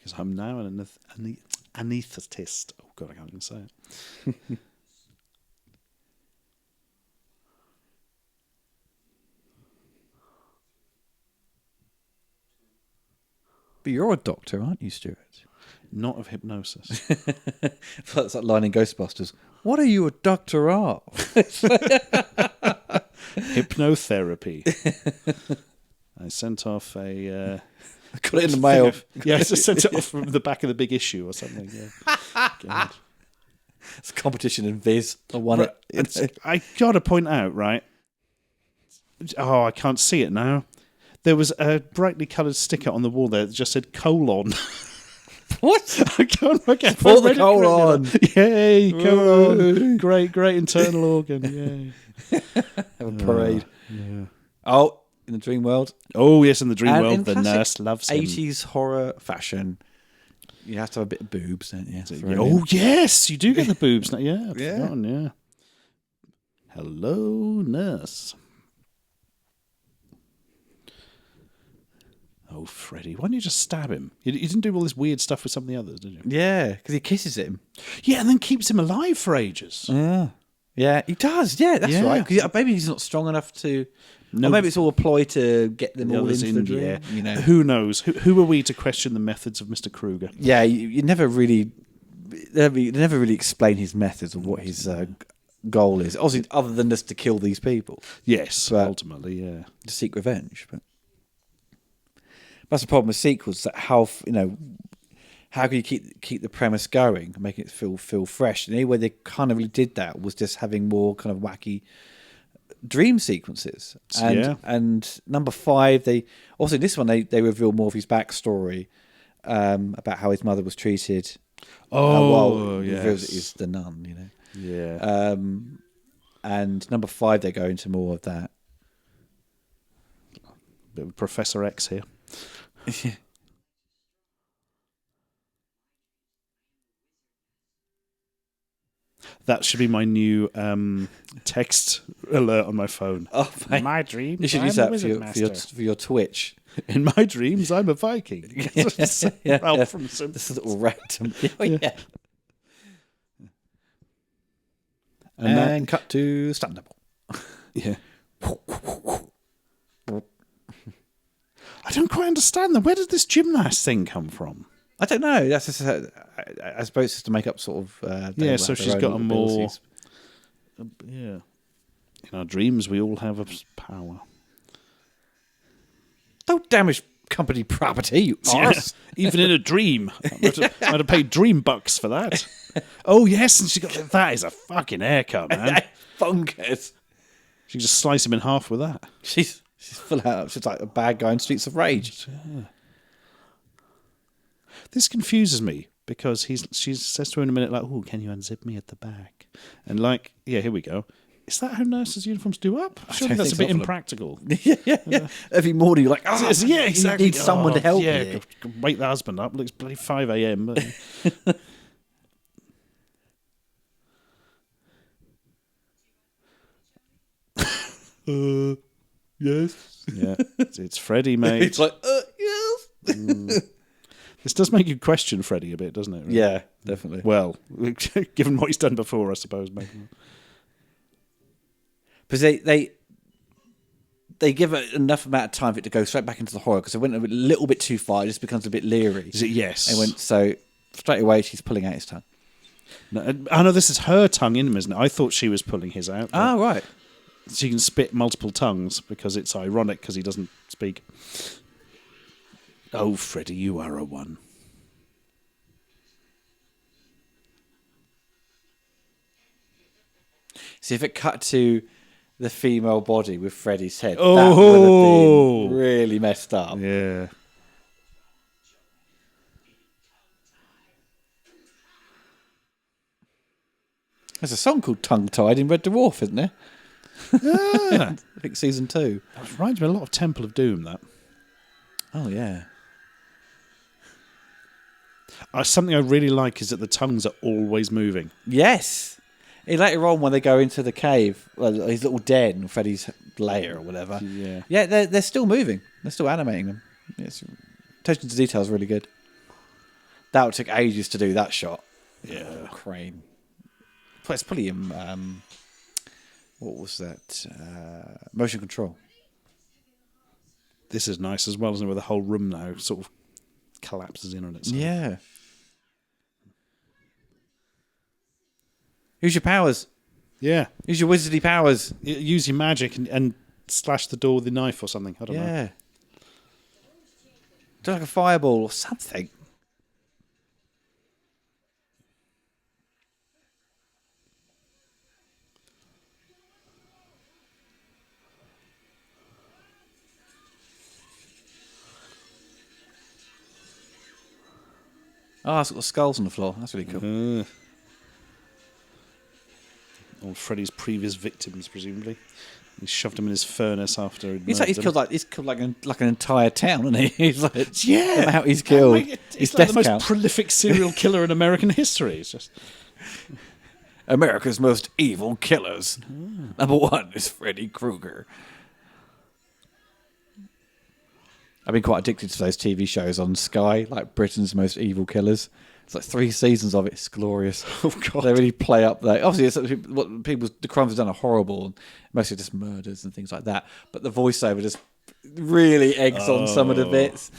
Because I'm now an anaesthetist. Oh, God, I can't even say it. But you're a doctor, aren't you, Stuart? Not of hypnosis. That's that line in Ghostbusters. What are you a doctor of? Hypnotherapy. I sent off a... I got it in the mail. Yeah, I just sent it off from the back of the big issue or something. Yeah. God. It's a competition in Viz. I won it. I got to point out, right? Oh, I can't see it now. There was a brightly coloured sticker on the wall there that just said colon. What? I can't work out. Put the colon. Yay, colon. Great internal organ. Yay. Have a parade. Yeah. Oh, in the dream world. Oh, yes, in the dream And world, in the classic nurse loves him. 80s horror fashion. You have to have a bit of boobs, don't you? Oh, yes, you do get the boobs. Yeah, I've Yeah. forgotten, yeah. Hello, nurse. Oh, Freddy, why don't you just stab him? You didn't do all this weird stuff with some of the others, did you? Yeah, because he kisses him. Yeah, and then keeps him alive for ages. Yeah, he does. Yeah, that's Yeah. right. 'Cause maybe he's not strong enough to... No, or maybe it's all a ploy to get them the all others into the in, dream. yeah. You know. Who knows? Who are we to question the methods of Mr. Krueger? Yeah, you never really... They never really explain his methods or what his goal is. Obviously, other than just to kill these people. Yes, But- ultimately, yeah. To seek revenge. But that's the problem with sequels, that how can you keep the premise going and make it feel fresh? And the only way they kind of really did that was just having more kind of wacky dream sequences. And Yeah. and number 5, they also in this one they reveal more of his backstory about how his mother was treated. Oh, it yes. reveals it is the nun, you know. Yeah. And number 5, they go into more of that. Bit of Professor X here. That should be my new text alert on my phone. Oh, mate. My dreams, You should I'm use a that wizard master. for your Twitch. In my dreams, I'm a Viking. Ralph from Simpsons. This is all random. Yeah. And cut to stand-up. Yeah. I don't quite understand that. Where did this gymnast thing come from? I don't know. That's just, I suppose it's to make up sort of. Yeah, so she's got a more. abilities. Yeah. In our dreams, we all have a power. Don't damage company property, you arse. Even in a dream. I'd have paid dream bucks for that. Oh, yes, and she got that is a fucking haircut, man. Funkers. She can just slice him in half with that. She's full out. She's like a bad guy in Streets of Rage. Yeah. This confuses me because she says to him in a minute, like, "Oh, can you unzip me at the back?" And like, yeah, here we go. Is that how nurses' uniforms do up? I think that's a bit impractical. Yeah. Every morning you're like, yeah, exactly. You need someone to help you. Wake the husband up. It's bloody 5 a.m. But... Yes. Yeah, it's Freddie, mate. It's like, yes. This does make you question Freddie a bit, doesn't it? Really? Yeah, definitely. Well, given what he's done before, I suppose. Maybe. Because they give it enough amount of time for it to go straight back into the horror, because it went a little bit too far. It just becomes a bit leery. Is it? Yes. And went so straight away. She's pulling out his tongue. No, I know this is her tongue in him, isn't it? I thought she was pulling his out. Oh, right. She can spit multiple tongues because it's ironic because he doesn't speak. Oh, Freddie, you are a one. See, if it cut to the female body with Freddie's head, that Oh. would have been really messed up. Yeah. There's a song called Tongue Tied in Red Dwarf, isn't there? Yeah. I think season 2. That reminds me a lot of Temple of Doom, that. Oh, yeah. Something I really like is that the tongues are always moving. Yes. Later on, when they go into the cave, well, his little den, Freddy's lair or whatever, yeah, they're still moving. They're still animating them. Yes, attention to detail is really good. That took ages to do that shot. Yeah, crane. It's probably what was that? Motion control. This is nice as well, isn't it? Where the whole room now sort of collapses in on itself. Yeah. Use your powers. Yeah. Use your wizardy powers. Use your magic and slash the door with a knife or something. I don't know. Yeah. Do like a fireball or something. Oh, it's got skulls on the floor. That's really cool. All Freddy's previous victims, presumably. He shoved him in his furnace after He's killed like an entire town, isn't he? He's like, yeah, the amount he's killed. He's like the most prolific serial killer in American history. It's just America's most evil killers. Number 1 is Freddy Krueger. I've been quite addicted to those TV shows on Sky, like Britain's Most Evil Killers. It's like 3 seasons of it. It's glorious. Oh God! They really play up there. Obviously, the crimes they've done are horrible, and mostly just murders and things like that. But the voiceover just really eggs on some of the bits.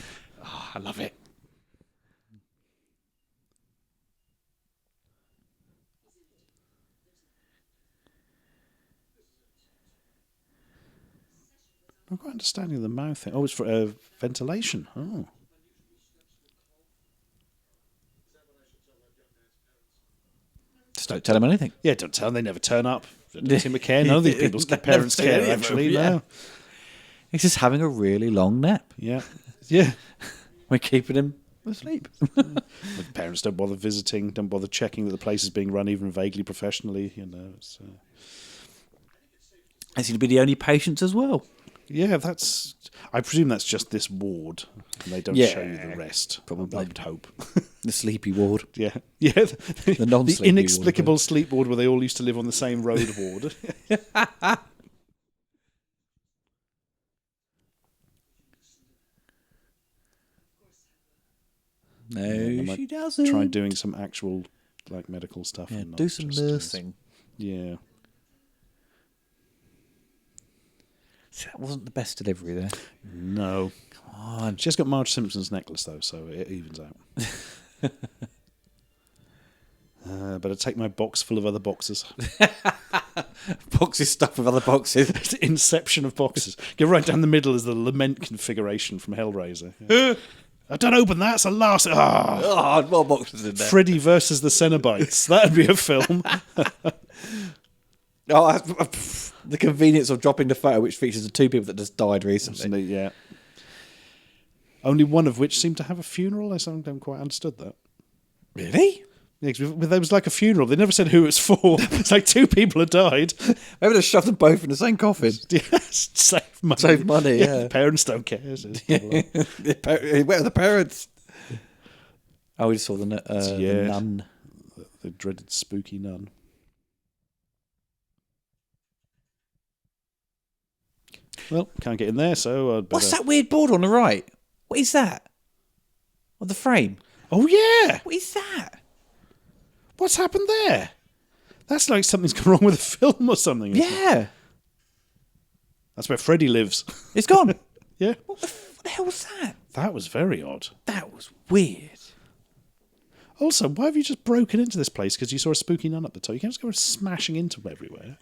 Oh, I love it. I'm quite understanding the mouth thing. Oh, it's for ventilation. Oh. Just don't tell them anything. Yeah, don't tell them. They never turn up. Don't seem to care. None of these people's parents care, actually. No. He's just having a really long nap. Yeah. Yeah. We're keeping him asleep. The parents don't bother visiting, don't bother checking that the place is being run even vaguely professionally. You know. They seem to be the only patients as well. Yeah, that's. I presume that's just this ward, and they don't show you the rest. Probably. I would hope. The sleepy ward. Yeah. The non-sleepy the inexplicable ward. sleep ward where they all used to live on the same road ward. No, she doesn't. Try doing some actual medical stuff. Yeah, and do not some just nursing. Yeah. See, that wasn't the best delivery there. No. Come on. She has got Marge Simpson's necklace, though, so it evens out. Better take my box full of other boxes. Boxes stuffed with other boxes. It's inception of boxes. Go right down the middle is the lament configuration from Hellraiser. Yeah. Don't open that, it's a last... Oh, more boxes in there. Freddy versus the Cenobites. That'd be a film. The convenience of dropping the photo, which features the two people that just died recently. Yeah. Only one of which seemed to have a funeral. I haven't quite understood that. Really? Yeah, 'cause there was like a funeral. They never said who it's for. It's like two people had died. Maybe they shoved them both in the same coffin. Yes, save money. Save money, yeah. Parents don't care. Where are the parents? Oh, we just saw the nun. The dreaded spooky nun. Well, can't get in there, so I'd better... What's that weird board on the right? What is that? On the frame? Oh, yeah! What is that? What's happened there? That's like something's gone wrong with the film or something. Yeah. That's where Freddy lives. It's gone. Yeah. What the hell was that? That was very odd. That was weird. Also, why have you just broken into this place because you saw a spooky nun up the top? You can't just go smashing into everywhere.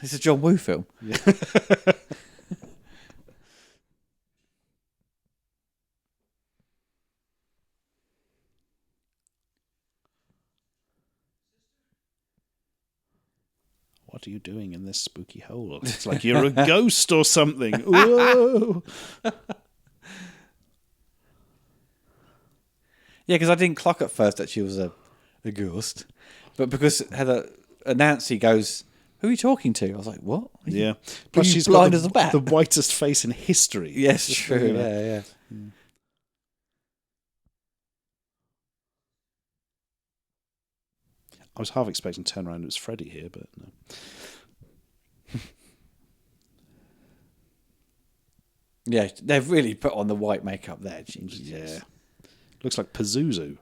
It's a John Woo film. Yeah. What are you doing in this spooky hole? It's like you're a ghost or something. Whoa! Yeah, because I didn't clock at first that she was a ghost. But because Nancy goes, "Who are you talking to?" I was like, "What?" Yeah. Plus, she's blind as a bat. The whitest face in history. Yes, true. Yeah. I was half expecting to turn around and it was Freddy here, but no. Yeah, they've really put on the white makeup there. Jesus. Yeah. Looks like Pazuzu.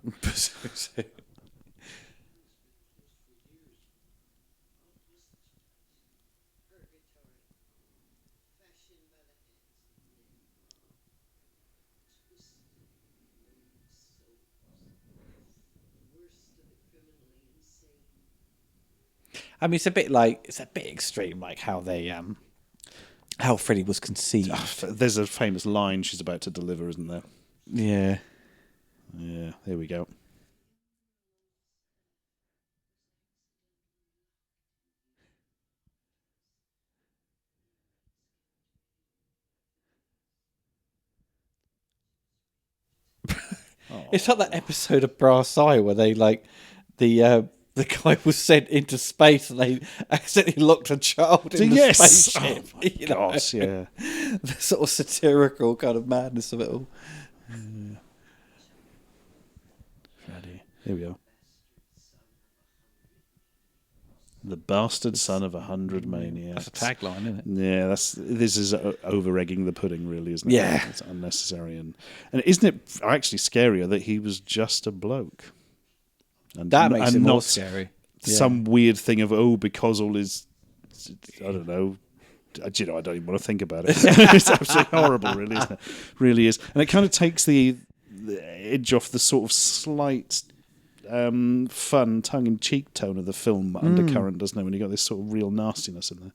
I mean, it's a bit extreme, like how they how Freddy was conceived. There's a famous line she's about to deliver, isn't there? Yeah. Yeah, there we go. It's like that episode of Brass Eye where they the guy was sent into space and they accidentally locked a child in the spaceship. Oh my gosh, yeah. The sort of satirical kind of madness of it all. Freddy. Here we go. The bastard son of 100 maniacs. That's a tagline, isn't it? Yeah, this is over-egging the pudding, really, isn't it? Yeah. It's unnecessary. And isn't it actually scarier that he was just a bloke? And that makes it more not scary. Some weird thing of, because all his... I don't know. I don't even want to think about it. It's absolutely horrible, really, isn't it? Really is. And it kind of takes the edge off the sort of slight... fun, tongue-in-cheek tone of the film undercurrent, doesn't it? When you got this sort of real nastiness in there.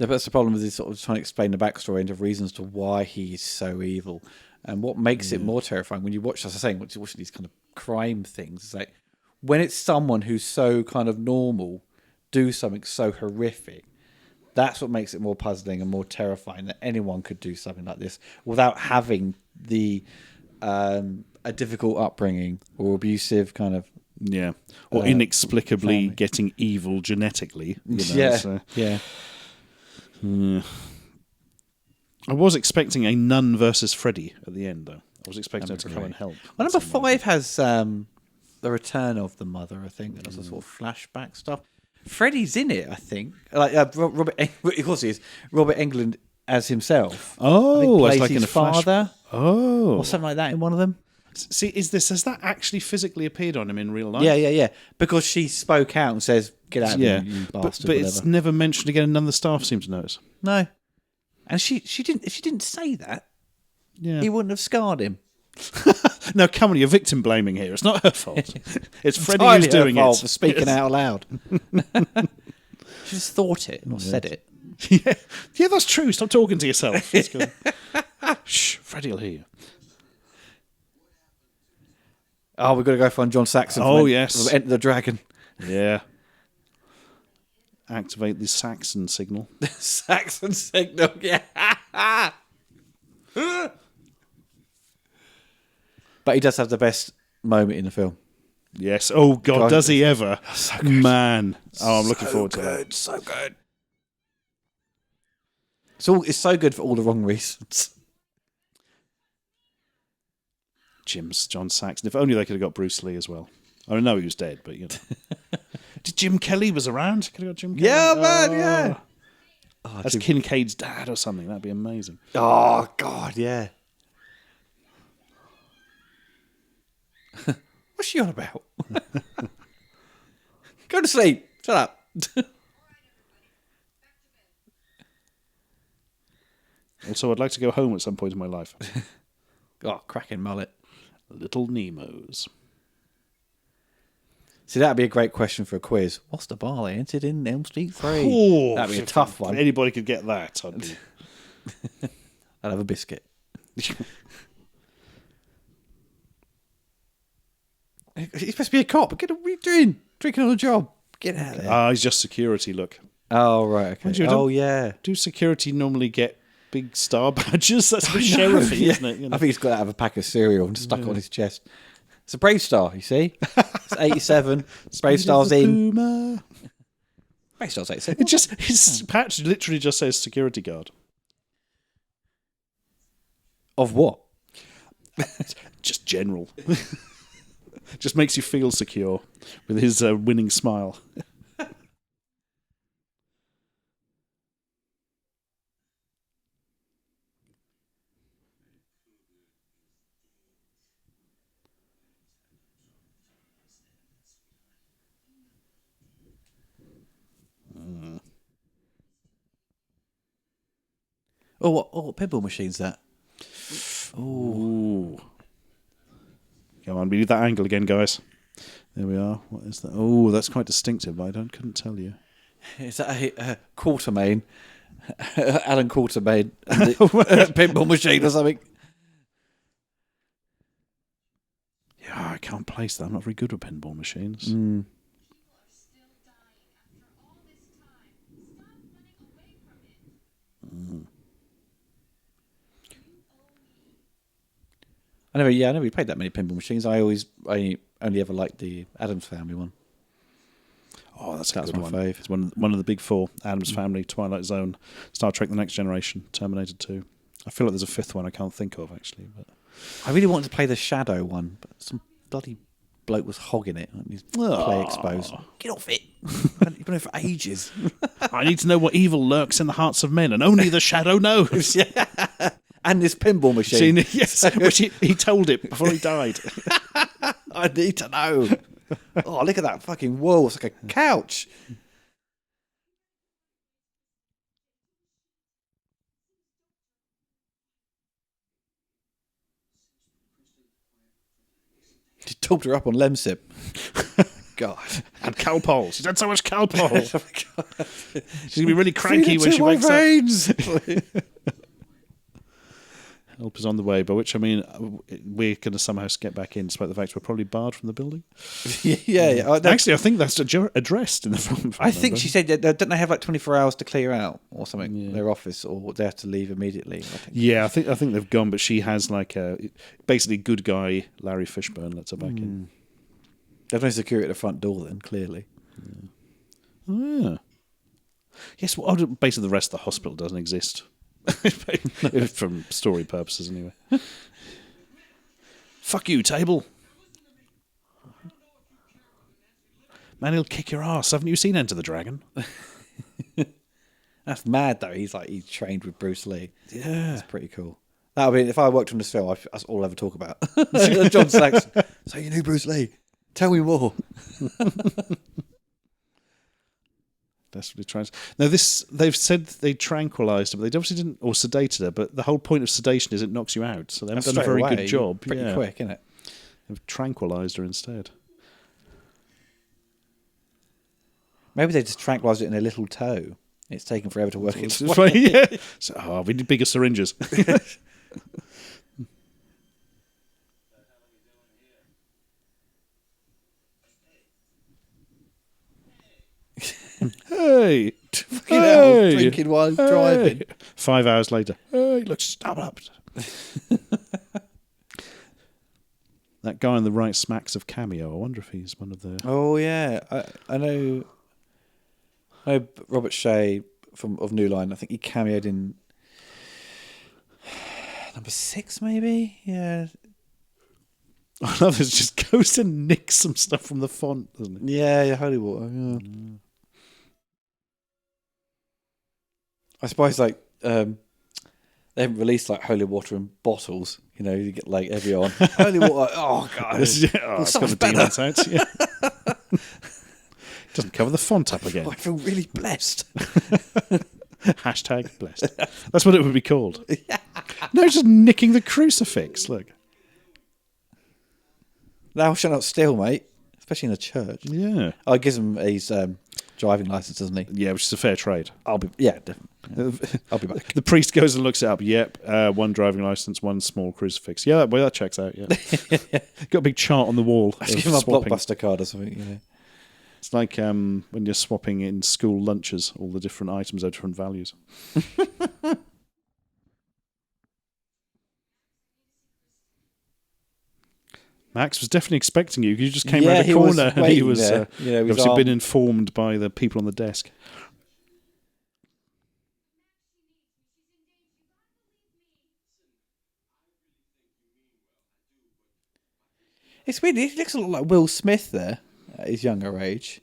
That's the problem with this sort of trying to explain the backstory and the reasons to why he's so evil, and what makes it more terrifying when you watch, as I was saying, when you watch these kind of crime things. It's like when it's someone who's so kind of normal do something so horrific. That's what makes it more puzzling and more terrifying, that anyone could do something like this without having the a difficult upbringing or abusive kind of Yeah. Or inexplicably family. getting evil genetically. Yeah. I was expecting a nun versus Freddy at the end, though. I was expecting her to come and help. Well, number 5 has the return of the mother, I think. That's a sort of flashback stuff. Freddy's in it, I think. Like Robert, of course he is. Robert Englund as himself. Oh, I it's think plays like his in a flash. father Oh. or something like that in one of them. See, has that actually physically appeared on him in real life? Yeah. Because she spoke out and says, "Get out of here, you bastard!" But it's never mentioned again, and none of the staff seem to notice. No, and she didn't. If she didn't say that, Yeah. he wouldn't have scarred him. No, come on, you're victim blaming here. It's not her fault. It's Freddie Entirely who's doing her fault it. for speaking out loud. She just thought it, not said it. Yeah, that's true. Stop talking to yourself. Let's go. Shh, Freddie will hear you. Oh, we've got to go find John Saxon. Oh, yes. Enter the Dragon. Yeah. Activate the Saxon signal. Saxon signal, yeah. But he does have the best moment in the film. Yes. Oh, God, does he ever? So good. Man. Oh, I'm looking forward to that. So good. It's so good for all the wrong reasons. John Saxon. If only they could have got Bruce Lee as well. I know he was dead, but you know. Did Jim Kelly was around? Could have got Jim Kelly. Yeah, man, yeah. Oh, that's Kincaid's dad or something. That'd be amazing. Oh, God, yeah. What's she on about? Go to sleep. Shut up. Also, I'd like to go home at some point in my life. Oh, cracking mullet. Little Nemo's. See, that'd be a great question for a quiz. What's the bar they entered in Elm Street 3? Oh, that'd be a tough one. Anybody could get that. I'd have a biscuit. He's supposed to be a cop. What are you doing? Drinking on the job. Get out of there. He's just security, look. Oh, right, okay. Yeah. Do security normally get big star badges? That's a bit sheriffy, isn't it? You know? I think he's got to have a pack of cereal and stuck on his chest. It's a Brave Star, you see? It's 87. Brave Star's in. Boomer. Brave Star's 87. His patch literally just says security guard. Of what? Just general. Just makes you feel secure with his winning smile. Oh, what pinball machine's that? Ooh. Come on, we need that angle again, guys. There we are. What is that? Oh, that's quite distinctive, but couldn't tell you. Is that a Quartermain? Alan Quartermain pinball machine or something? Yeah, I can't place that. I'm not very good with pinball machines. I never played that many pinball machines. I only ever liked the Addams Family one. Oh, that's my one. fave. It's one of the big four: Addams Family, Twilight Zone, Star Trek: The Next Generation, Terminator 2. I feel like there's a fifth one I can't think of actually. But I really wanted to play the Shadow one, but some bloody bloke was hogging it. And his play exposed. Get off it! You've been here for ages. I need to know what evil lurks in the hearts of men, and only the Shadow knows. Yeah. And this pinball machine. Yes, which he told it before he died. I need to know. Oh, look at that fucking wall. It's like a couch. She talked her up on Lemsip. God. And Calpol. She's had so much Calpol. Oh, She's going to be really cranky when she wakes up. Help is on the way, by which I mean we're going to somehow get back in, despite the fact we're probably barred from the building. Yeah. Actually, I think that's addressed in the film. I think she said, don't they have like 24 hours to clear out or something, their office, or they have to leave immediately? I think they've gone, but she has like basically good guy Larry Fishburne lets her back in. There's no security at the front door then, clearly. Yeah. Yes, well, basically the rest of the hospital doesn't exist. From story purposes, anyway. Fuck you, table. Man, he'll kick your ass. Haven't you seen Enter the Dragon? That's mad, though. He's trained with Bruce Lee. Yeah. That's pretty cool. That would be, if I worked on this film, that's all I ever talk about. John Saxon. So you knew Bruce Lee. Tell me more. That's what he tries. Now, they've said they tranquilized her, but they obviously didn't, or sedated her, but the whole point of sedation is it knocks you out, so they haven't done a very good job. Pretty quick, isn't it? They've tranquilized her instead. Maybe they just tranquilized it in a little toe. It's taken forever to work its way. Right, yeah. So, we need bigger syringes. Hey! Fucking hell, drinking while driving. 5 hours later. Hey, let's stop up. That guy on the right smacks of cameo. I wonder if he's one of the... Oh, yeah. I know Robert Shea of New Line. I think he cameoed in number 6, maybe? Yeah. I love it. Just goes and nicks some stuff from the font, doesn't it? Yeah, Holy Water. Yeah. I suppose they haven't released Holy Water in bottles. You get everyone Holy Water. Oh god, it's got the demons out. Yeah. Doesn't cover the font up again. I feel really blessed. Hashtag blessed. That's what it would be called. No, just nicking the crucifix. Look. Thou shalt not steal, mate. Especially in a church. Yeah. Oh, it gives him his driving license, doesn't he? Yeah, which is a fair trade. Definitely. I'll be back. The priest goes and looks it up. Yep, one driving license, one small crucifix. Yeah, that checks out. Yeah, got a big chart on the wall. Let's give him a Blockbuster card or something. It's like when you're swapping in school lunches, all the different items have different values. Max was definitely expecting you. You just came around the corner and he was obviously been informed by the people on the desk. It's weird. He looks a lot like Will Smith there at his younger age.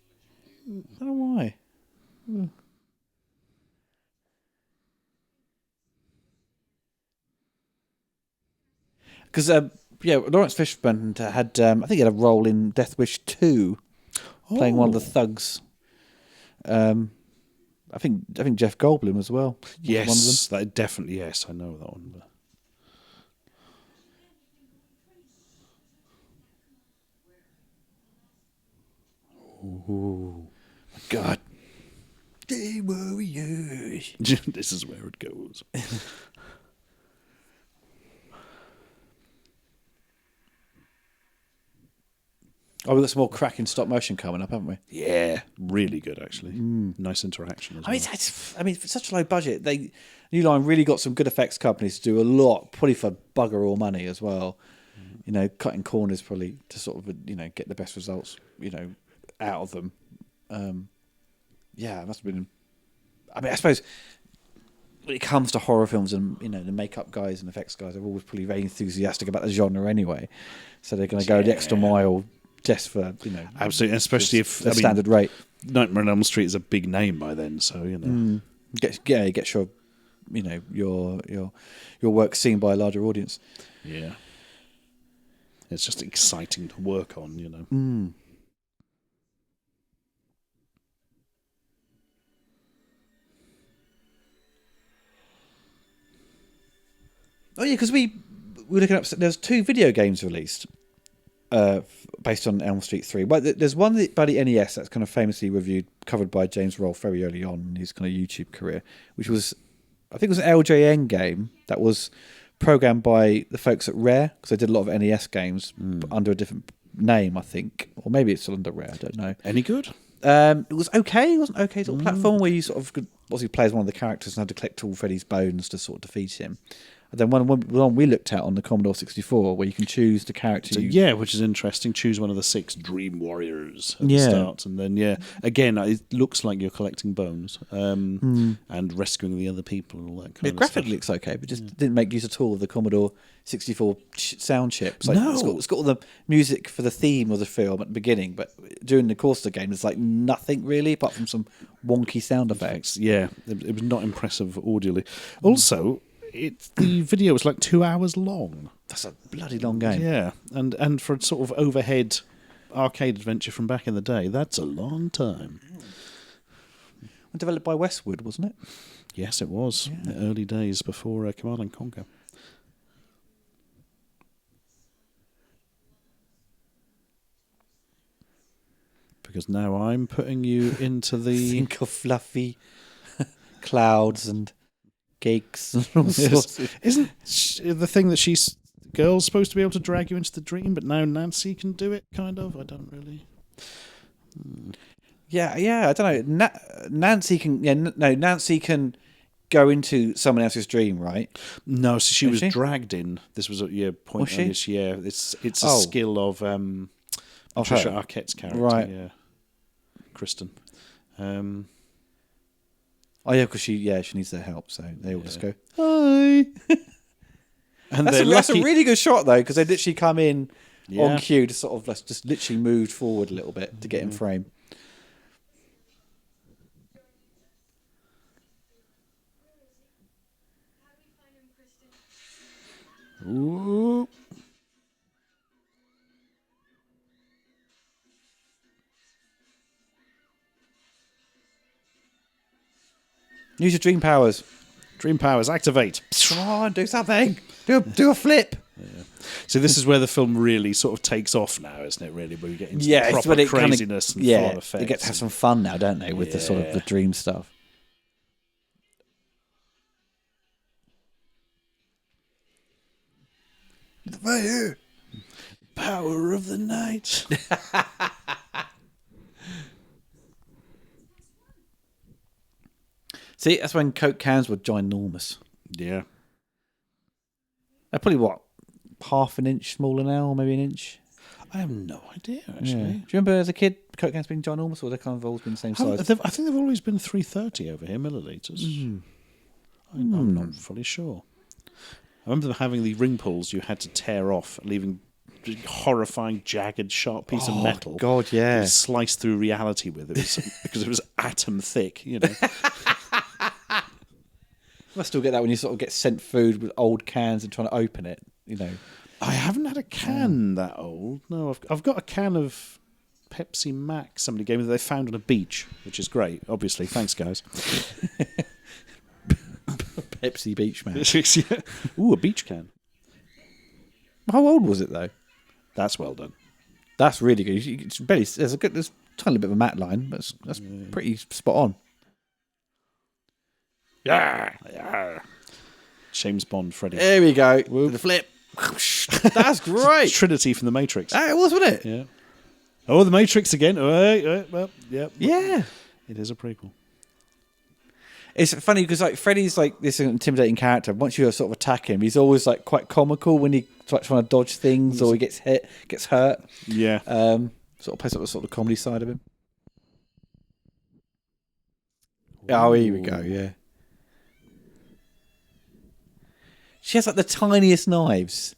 I don't know why. Because Lawrence Fishburne had I think he had a role in Death Wish 2, playing one of the thugs. I think Jeff Goldblum as well. Yes, one of them. that definitely. Yes, I know that one. Oh my God! Day Warriors. This is where it goes. Oh, we've got some more cracking stop motion coming up, haven't we? Yeah, really good actually. Nice interaction as well. For such a low budget, New Line really got some good effects companies to do a lot, probably for bugger all money as well. Cutting corners probably to sort of get the best results out of them. It must have been. I suppose when it comes to horror films and the makeup guys and effects guys are always probably very enthusiastic about the genre anyway, so they're going to go the extra mile just for absolutely, especially if standard rate. Nightmare on Elm Street is a big name by then, so get your your work seen by a larger audience. Yeah, it's just exciting to work on, Oh yeah, because we were looking up. There's 2 video games released based on Elm Street 3. But there's one by the NES that's kind of famously covered by James Rolfe very early on in his kind of YouTube career, which was, I think it was an LJN game that was programmed by the folks at Rare, because they did a lot of NES games under a different name, I think, or maybe it's still under Rare. I don't know. Any good? It was okay. It wasn't okay sort of platform where you sort of could obviously play as one of the characters and had to collect all Freddy's bones to sort of defeat him. And then one we looked at on the Commodore 64, where you can choose the character. So, you... which is interesting. Choose one of the 6 Dream Warriors at the start, and then again, it looks like you're collecting bones and rescuing the other people and all that kind of stuff. Graphically looks okay, but just didn't make use at all of the Commodore 64 sound chips. Like, it's got all the music for the theme of the film at the beginning, but during the course of the game, there's like nothing really apart from some wonky sound effects. Yeah, it was not impressive audially. Also, the video was like 2 hours long. That's a bloody long game. Yeah, and for a sort of overhead arcade adventure from back in the day, that's a long time. Developed by Westwood, wasn't it? Yes, it was. In the early days before Command and Conquer. Because now I'm putting you into the... Think of fluffy clouds and cakes and all sorts. Isn't the thing that girl's supposed to be able to drag you into the dream, but now Nancy can do it, kind of? I don't really... Yeah, I don't know. Nancy can... Nancy can go into someone else's dream, right? No, so she was dragged in. This was a point on this. Yeah, it's a skill of Patricia Arquette's character. Right. Yeah. Kristen. Because she needs their help, so they all just go, hi. And that's a really good shot, though, because they literally come in on cue to sort of just literally moved forward a little bit to get in frame. Ooh. Use your dream powers. Dream powers, activate. Come on, do something. Do a flip. Yeah. So this is where the film really sort of takes off now, isn't it? Really, where you get into the proper it craziness and full-on effects. They get to have some fun now, don't they, with the sort of the dream stuff. The fire, power of the night. See, that's when Coke cans were ginormous. Yeah. They're probably, half an inch smaller now, or maybe an inch? I have no idea, actually. Yeah. Do you remember as a kid, Coke cans being ginormous, or they kind of always been the same size? I think they've always been 330 over here, millilitres. I'm not fully sure. I remember them having the ring pulls you had to tear off, leaving a horrifying, jagged, sharp piece of metal. God, yeah. You sliced through reality with it because it was atom thick, you know. I still get that when you sort of get sent food with old cans and trying to open it, you know. I haven't had a can that old. No, I've got a can of Pepsi Max somebody gave me that they found on a beach, which is great, obviously. Thanks, guys. Pepsi Beach Man. Ooh, a beach can. How old was it, though? That's well done. That's really good. There's a tiny bit of a matte line, but that's pretty spot on. Yeah. James Bond, Freddy. There we go. The flip. That's great. Trinity from The Matrix. It was, wasn't it? Yeah. Oh, The Matrix again. Well, yeah. Yeah. It is a prequel. It's funny because Freddy's like this intimidating character. Once you sort of attack him, he's always like quite comical when he's like trying to dodge things or he gets hurt. Yeah. Sort of plays up the sort of comedy side of him. Oh, here we go. Yeah. She has like the tiniest knives.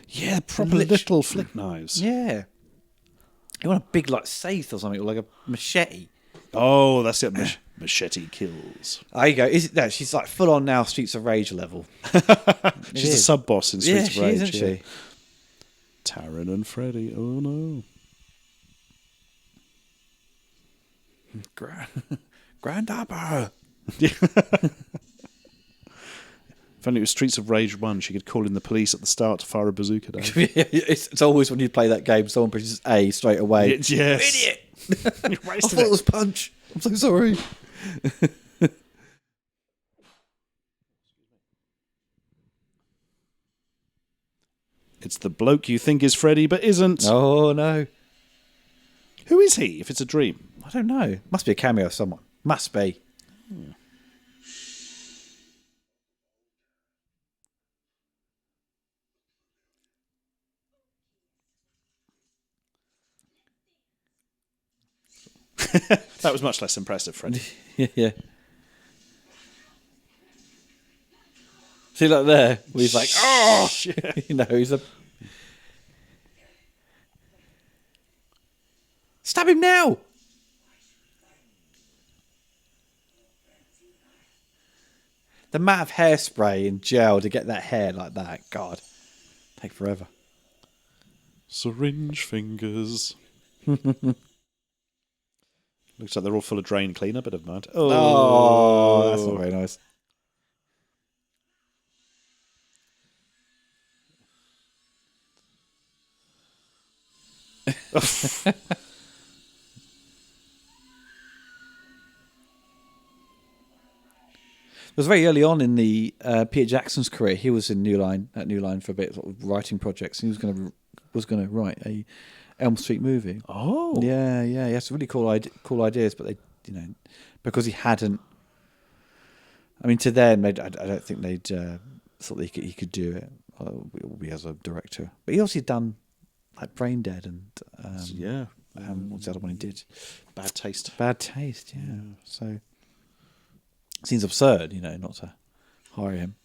Yeah, proper little flick knives. Yeah. You want a big like safe or something, or like a machete. Oh, that's it. Machete kills. There you go. She's like full on now Streets of Rage level. She's a sub boss in Streets of Rage. Isn't she? Taron and Freddy. Oh no. Grand Harper. If only it was Streets of Rage 1, she could call in the police at the start to fire a bazooka down. It's always when you play that game, someone pushes A straight away. Yes. Idiot! I thought it was Punch. I'm so sorry. It's the bloke you think is Freddy, but isn't. Oh, no. Who is he, if it's a dream? I don't know. Must be a cameo of someone. Must be. That was much less impressive, Fred. Yeah. See, like there, where he's like, oh, he's a. Stab him now! The amount of hairspray and gel to get that hair like that, God, take forever. Syringe fingers. Looks like they're all full of drain cleaner, but never mind. Oh, that's not very nice. It was very early on in the Peter Jackson's career. He was in New Line for a bit, sort of writing projects. He was going to write a Elm Street movie. Oh, yeah. He has some really cool ideas, but they, because he hadn't. I mean, to them, I don't think they'd thought that he could do it. As a director, but he also done like Brain Dead and what's the other one he did? Bad Taste. Yeah. So. Seems absurd, not to hire him.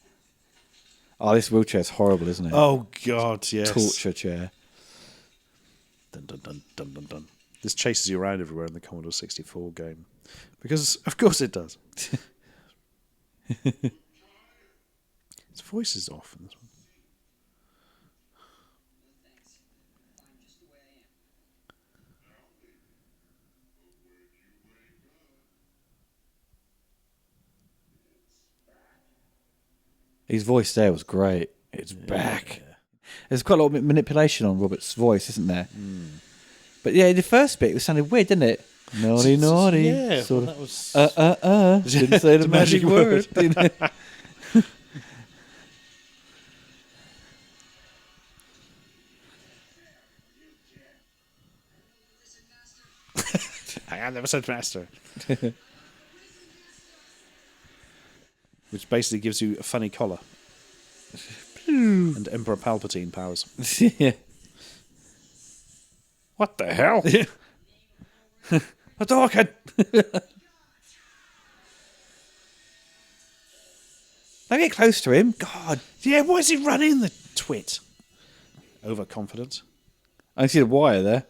Oh, this wheelchair's horrible, isn't it? Oh, God, yes. Torture chair. Dun, dun, dun, dun, dun, dun. This chases you around everywhere in the Commodore 64 game. Because, of course it does. His voice is off in this one. His voice there was great. It's back. There's quite a lot of manipulation on Robert's voice, isn't there? But yeah, the first bit, it sounded weird, didn't it? Naughty. Yeah, sort that of. was... Didn't say the magic word. I am never said master. Which basically gives you a funny collar. And Emperor Palpatine powers. Yeah. What the hell? I'm talking. Don't get close to him. God. Yeah, why is he running the twit? Overconfident. I see the wire there.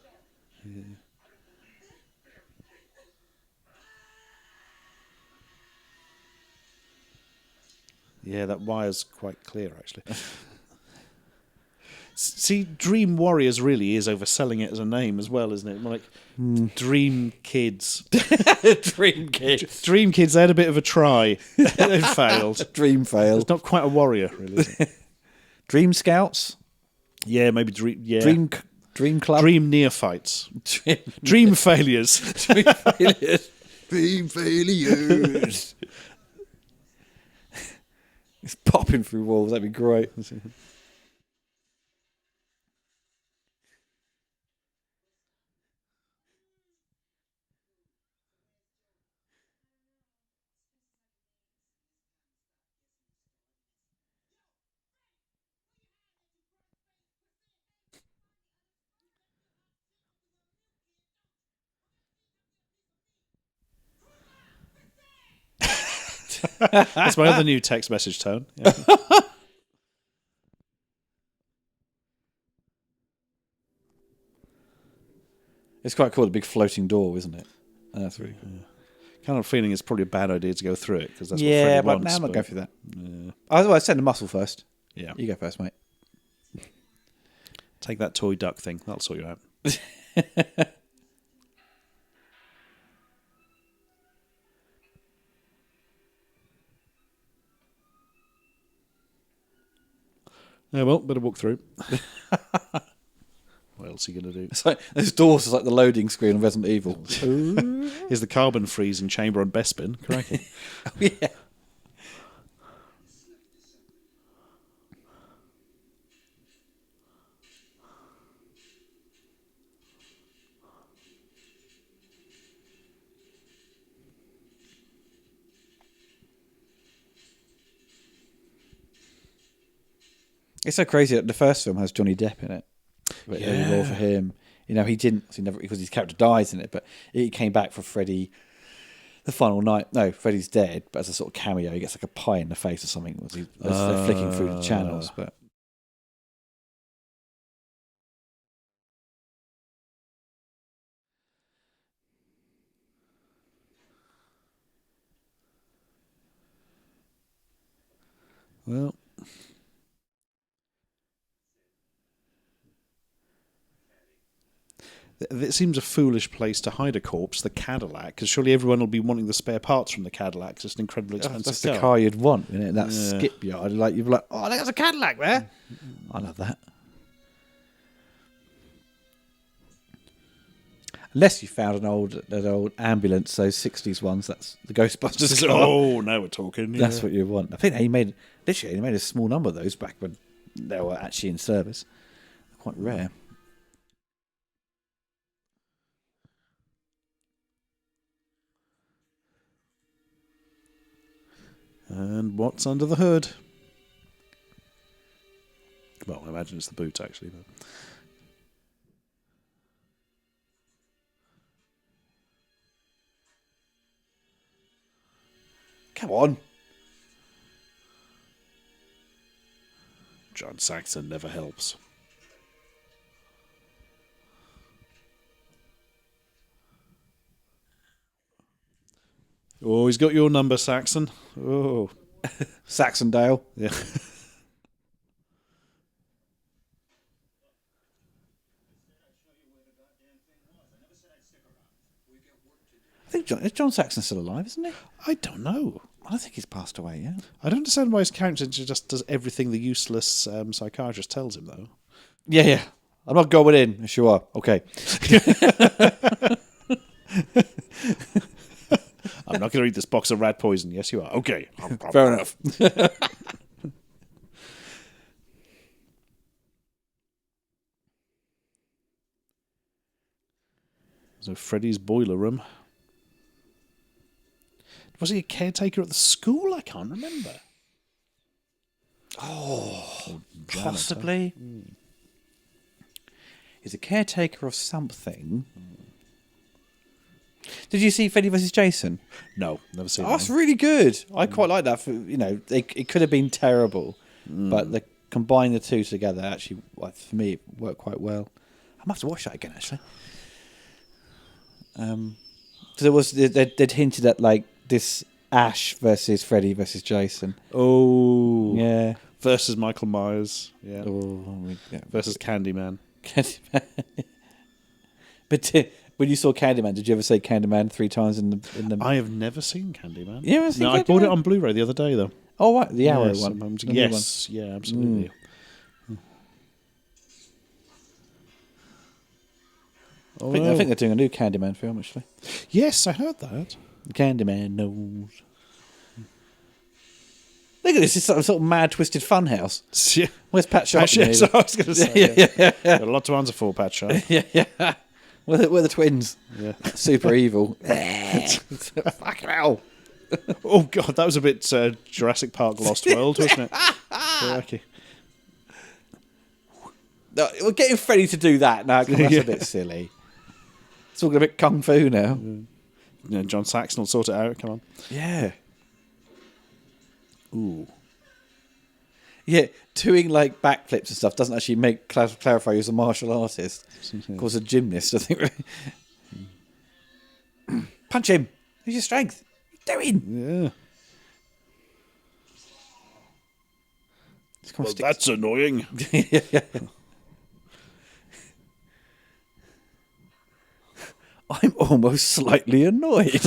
Yeah, that wire's quite clear, actually. See, Dream Warriors really is overselling it as a name as well, isn't it? Like, Dream Kids. Dream Kids. Dream Kids, they had a bit of a try. They failed. Dream failed. It's not quite a warrior, really, is it? Dream Scouts. Yeah, maybe Dream... Yeah. Dream Club. Dream Neophytes. Dream Failures. Dream Failures. Dream Failures. It's popping through walls. That'd be great. That's my other new text message tone. Yeah. It's quite cool, the big floating door, isn't it? That's really cool. Kind of feeling it's probably a bad idea to go through it because that's what Yeah, Freddie but wants. now I'm not but- going through that. Yeah. I send the muscle first. Yeah. You go first, mate. Take that toy duck thing. That'll sort you out. Yeah, well, better walk through. What else are you going to do? It's like those doors is like the loading screen of Resident Evil. Here's the carbon freezing chamber on Bespin. Crikey. Oh, yeah. It's so crazy that the first film has Johnny Depp in it. But early role for him. he didn't. He never, because his character dies in it, but he came back for Freddy. The final night. No, Freddy's dead, but as a sort of cameo, he gets like a pie in the face or something. They're flicking through the channels, but. Well, it seems a foolish place to hide a corpse, the Cadillac, because surely everyone will be wanting the spare parts from the Cadillac. It's just an incredibly expensive That's the car you'd want, isn't it? That skip yard. Like you'd be like, oh, there's a Cadillac there. I love that. Unless you found an old ambulance, those 60s ones, that's the Ghostbusters car. Oh, now we're talking. That's what you want. I think he made a small number of those back when they were actually in service. They're quite rare. And what's under the hood? Well, I imagine it's the boot, actually. But... Come on. John Saxon never helps. Oh, he's got your number, Saxon. Oh. Saxondale. Yeah. I think is John Saxon still alive, isn't he? I don't know. I don't think he's passed away yet. I don't understand why his character just does everything the useless psychiatrist tells him, though. Yeah. I'm not going in. Yes, you are. Okay. I'm not going to eat this box of rat poison. Yes, you are. Okay. Fair enough. So Freddy's boiler room. Was he a caretaker at the school? I can't remember. Oh, possibly. He's a caretaker of something. Did you see Freddy vs. Jason? No, never seen Oh, that. that's really good. I quite like that. It could have been terrible, but combine the two together actually, for me, it worked quite well. I might have to watch that again, actually. Because they'd hinted at like this Ash versus Freddy versus Jason. Oh, Yeah. Versus Michael Myers. Yeah. Versus Candyman. Candyman. But when you saw Candyman, did you ever say Candyman 3 times in the? I have never seen Candyman. You ever seen No, I Candyman? bought it on Blu-ray the other day, though. Oh, right, the Arrow Yes, one. Yes, yeah, absolutely. I think they're doing a new Candyman film, actually. Yes, I heard that. Candyman knows. Look at this. It's sort of mad, twisted fun house. Yeah. Where's Pat Sharp? Yes, I was going to say. Got a lot to answer for, Pat Sharp. Yeah. We're the twins. Yeah. Super evil. Fucking hell. Oh, God, that was a bit Jurassic Park Lost World, wasn't it? Crikey. No, we're getting Freddy to do that now. That's a bit silly. It's all a bit kung fu now. Yeah, John Saxon will sort it out. Come on. Yeah. Ooh. Yeah, doing like backflips and stuff doesn't actually clarify you as a martial artist. Of course, a gymnast, I think. Punch him. Who's your strength? What are you doing? Yeah. Well, that's annoying. I'm almost slightly annoyed.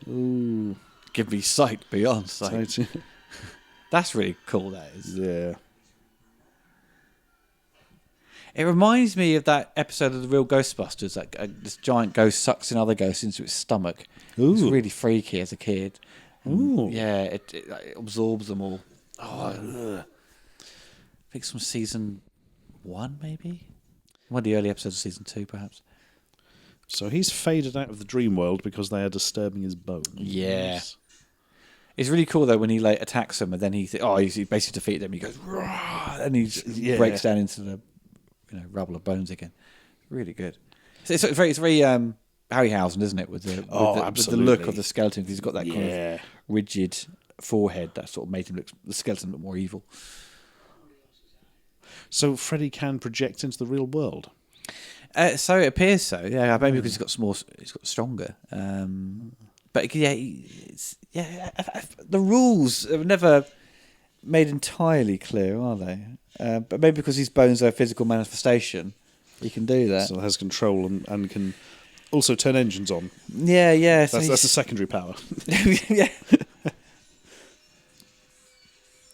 Ooh. Give me sight beyond sight. That's really cool, that is. Yeah. It reminds me of that episode of The Real Ghostbusters. That this giant ghost sucks in other ghosts into its stomach. It's really freaky as a kid. Yeah, it absorbs them all. I think it's from season 1, maybe? One of the early episodes of season 2, perhaps. So he's faded out of the dream world because they are disturbing his bones. Yeah. It's really cool though when he attacks them and then he basically defeated them. He goes, "Rah!" And he breaks down into the rubble of bones again. Really good. It's very Harryhausen, isn't it? With the look of the skeleton, because he's got that kind of rigid forehead that sort of made the skeleton look more evil. So Freddy can project into the real world. So it appears so. Yeah, maybe because he's got stronger. But the rules are never made entirely clear, are they? But maybe because his bones are a physical manifestation, he can do that. So it has control and can also turn engines on. Yeah. That's a secondary power. Yeah.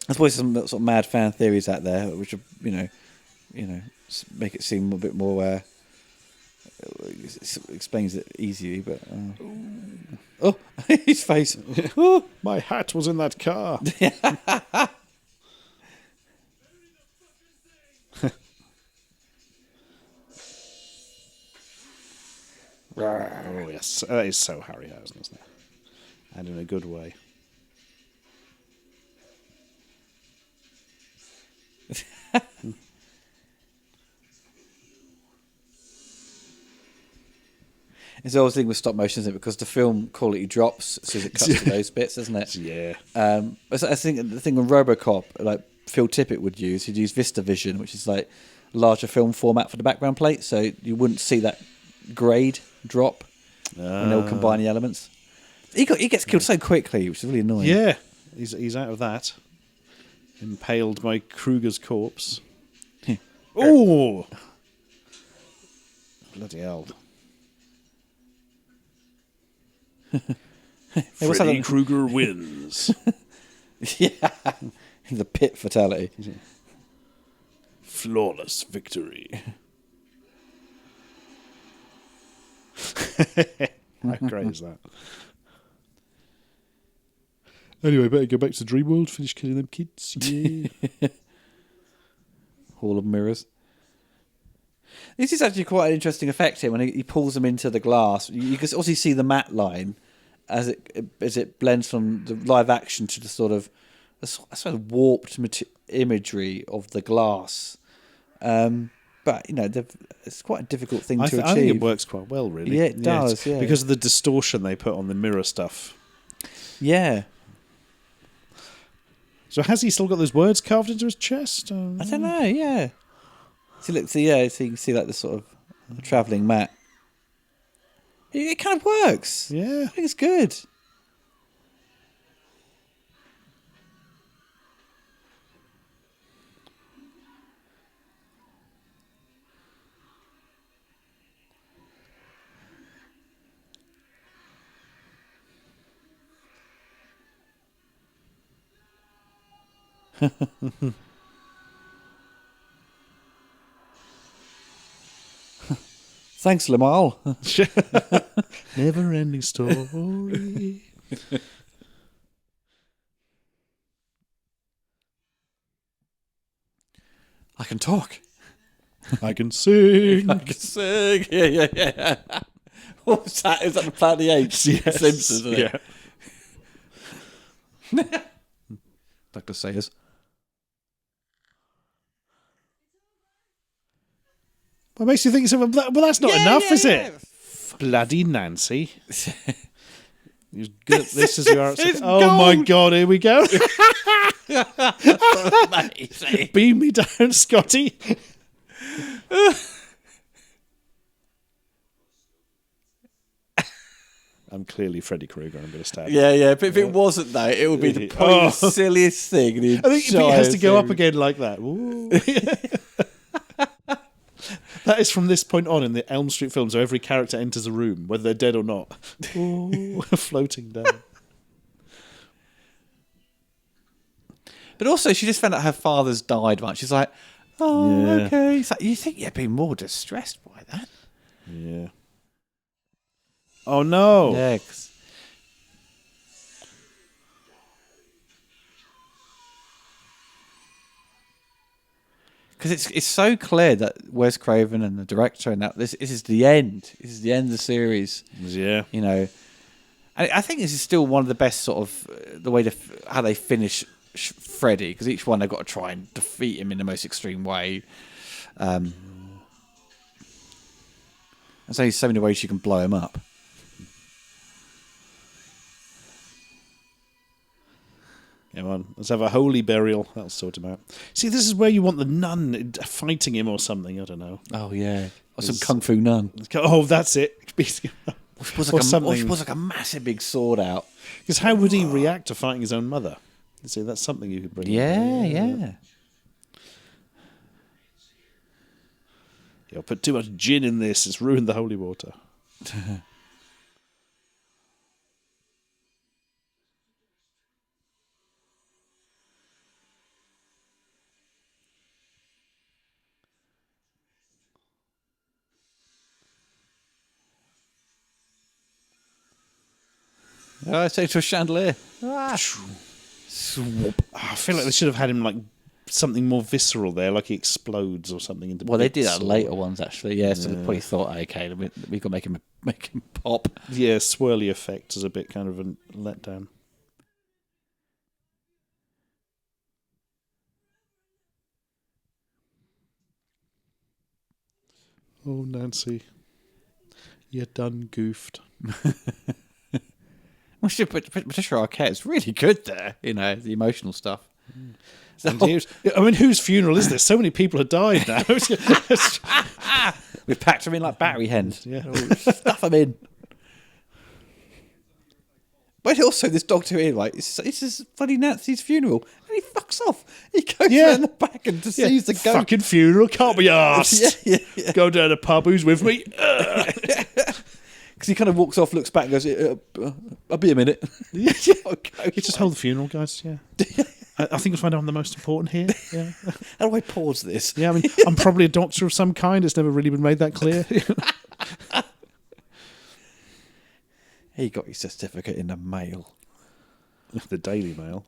There's probably some sort of mad fan theories out there, which are, make it seem a bit more. Explains it easily, but his face. Oh, my hat was in that car. Oh yes, that is so Harryhausen, isn't it? And in a good way. It's always the thing with stop motion, isn't it? Because the film quality drops as soon as it cuts to those bits, doesn't it? Yeah. I think the thing on RoboCop, like Phil Tippett would use, he'd use VistaVision, which is like larger film format for the background plate, so you wouldn't see that grade drop when they'll combine the elements. He gets killed so quickly, which is really annoying. Yeah, he's out of that. Impaled by Kruger's corpse. Oh! Bloody hell. Freddy Krueger wins. Yeah. The pit fatality. Flawless victory. How great is that? Anyway, better go back to the dream world, finish killing them kids. Yeah. Hall of Mirrors. This is actually quite an interesting effect here when he pulls them into the glass. You can also see the matte line as it blends from the live action to the sort of warped imagery of the glass. But it's quite a difficult thing to achieve. I think it works quite well, really. Yeah, it does. Yeah, because of the distortion they put on the mirror stuff. Yeah. So has he still got those words carved into his chest? I don't know. Yeah. So you can see like the sort of travelling mat. It kind of works. Yeah. I think it's good. Thanks, Lamal. Never-ending story. I can talk. I can sing. I can sing. Yeah. What was that? Is that the Planet of the Apes? Yes. Simpsons, isn't it? Yeah. Dr. Sayers. What makes you think so? Well, that's not enough, is it? Bloody Nancy. You're good at this as you are. Oh my God, here we go. Beam me down, Scotty. I'm clearly Freddy Krueger. I'm going to stab him. Yeah. But if it wasn't, though, it would be the silliest thing. I think he has to go up again like that. That is from this point on in the Elm Street films, where every character enters a room, whether they're dead or not. Ooh, floating down. But also, she just found out her father's died once. She's like, Oh, Yeah. okay. It's like, you think you'd be more distressed by that? Yeah. Oh no! Yeah. Because it's so clear that Wes Craven and the director and that this is the end. This is the end of the series. Yeah. You know, and I think this is still one of the best sort of the way how they finish Freddy, because each one they've got to try and defeat him in the most extreme way. There's only so many ways you can blow him up. Come on, let's have a holy burial. That'll sort him out. See, this is where you want the nun fighting him or something. I don't know. Oh yeah, or some kung fu nun. Oh, that's it. Or she pulls like a massive big sword out. Because how would he react to fighting his own mother? See, that's something you could bring. Yeah. Yeah, put too much gin in this. It's ruined the holy water. I say to a chandelier. I feel like they should have had him like something more visceral there, like he explodes or something. Into Well, they did that bits later ones actually. Yeah, so they probably thought, okay, we got to make him pop. Yeah, swirly effect is a bit kind of a letdown. Oh, Nancy, you done goofed. Well, shit, but Patricia Arquette's really good there. You know, the emotional stuff. I mean, whose funeral is this? So many people have died now. We've packed them in like battery hens. Yeah. Stuff them in. But also, this Doctor Who, like, it's his bloody Nancy's funeral, and he fucks off. He goes down the back and just sees the ghost. Fucking funeral, can't be arsed. Yeah. Go down to the pub, who's with me? Because he kind of walks off, looks back, and goes, "I'll be a minute." You just hold the funeral, guys. Yeah. I think you'll find out I'm the most important here. Yeah. How do I pause this? Yeah, I mean, I'm probably a doctor of some kind. It's never really been made that clear. He got his certificate in the mail. The Daily Mail.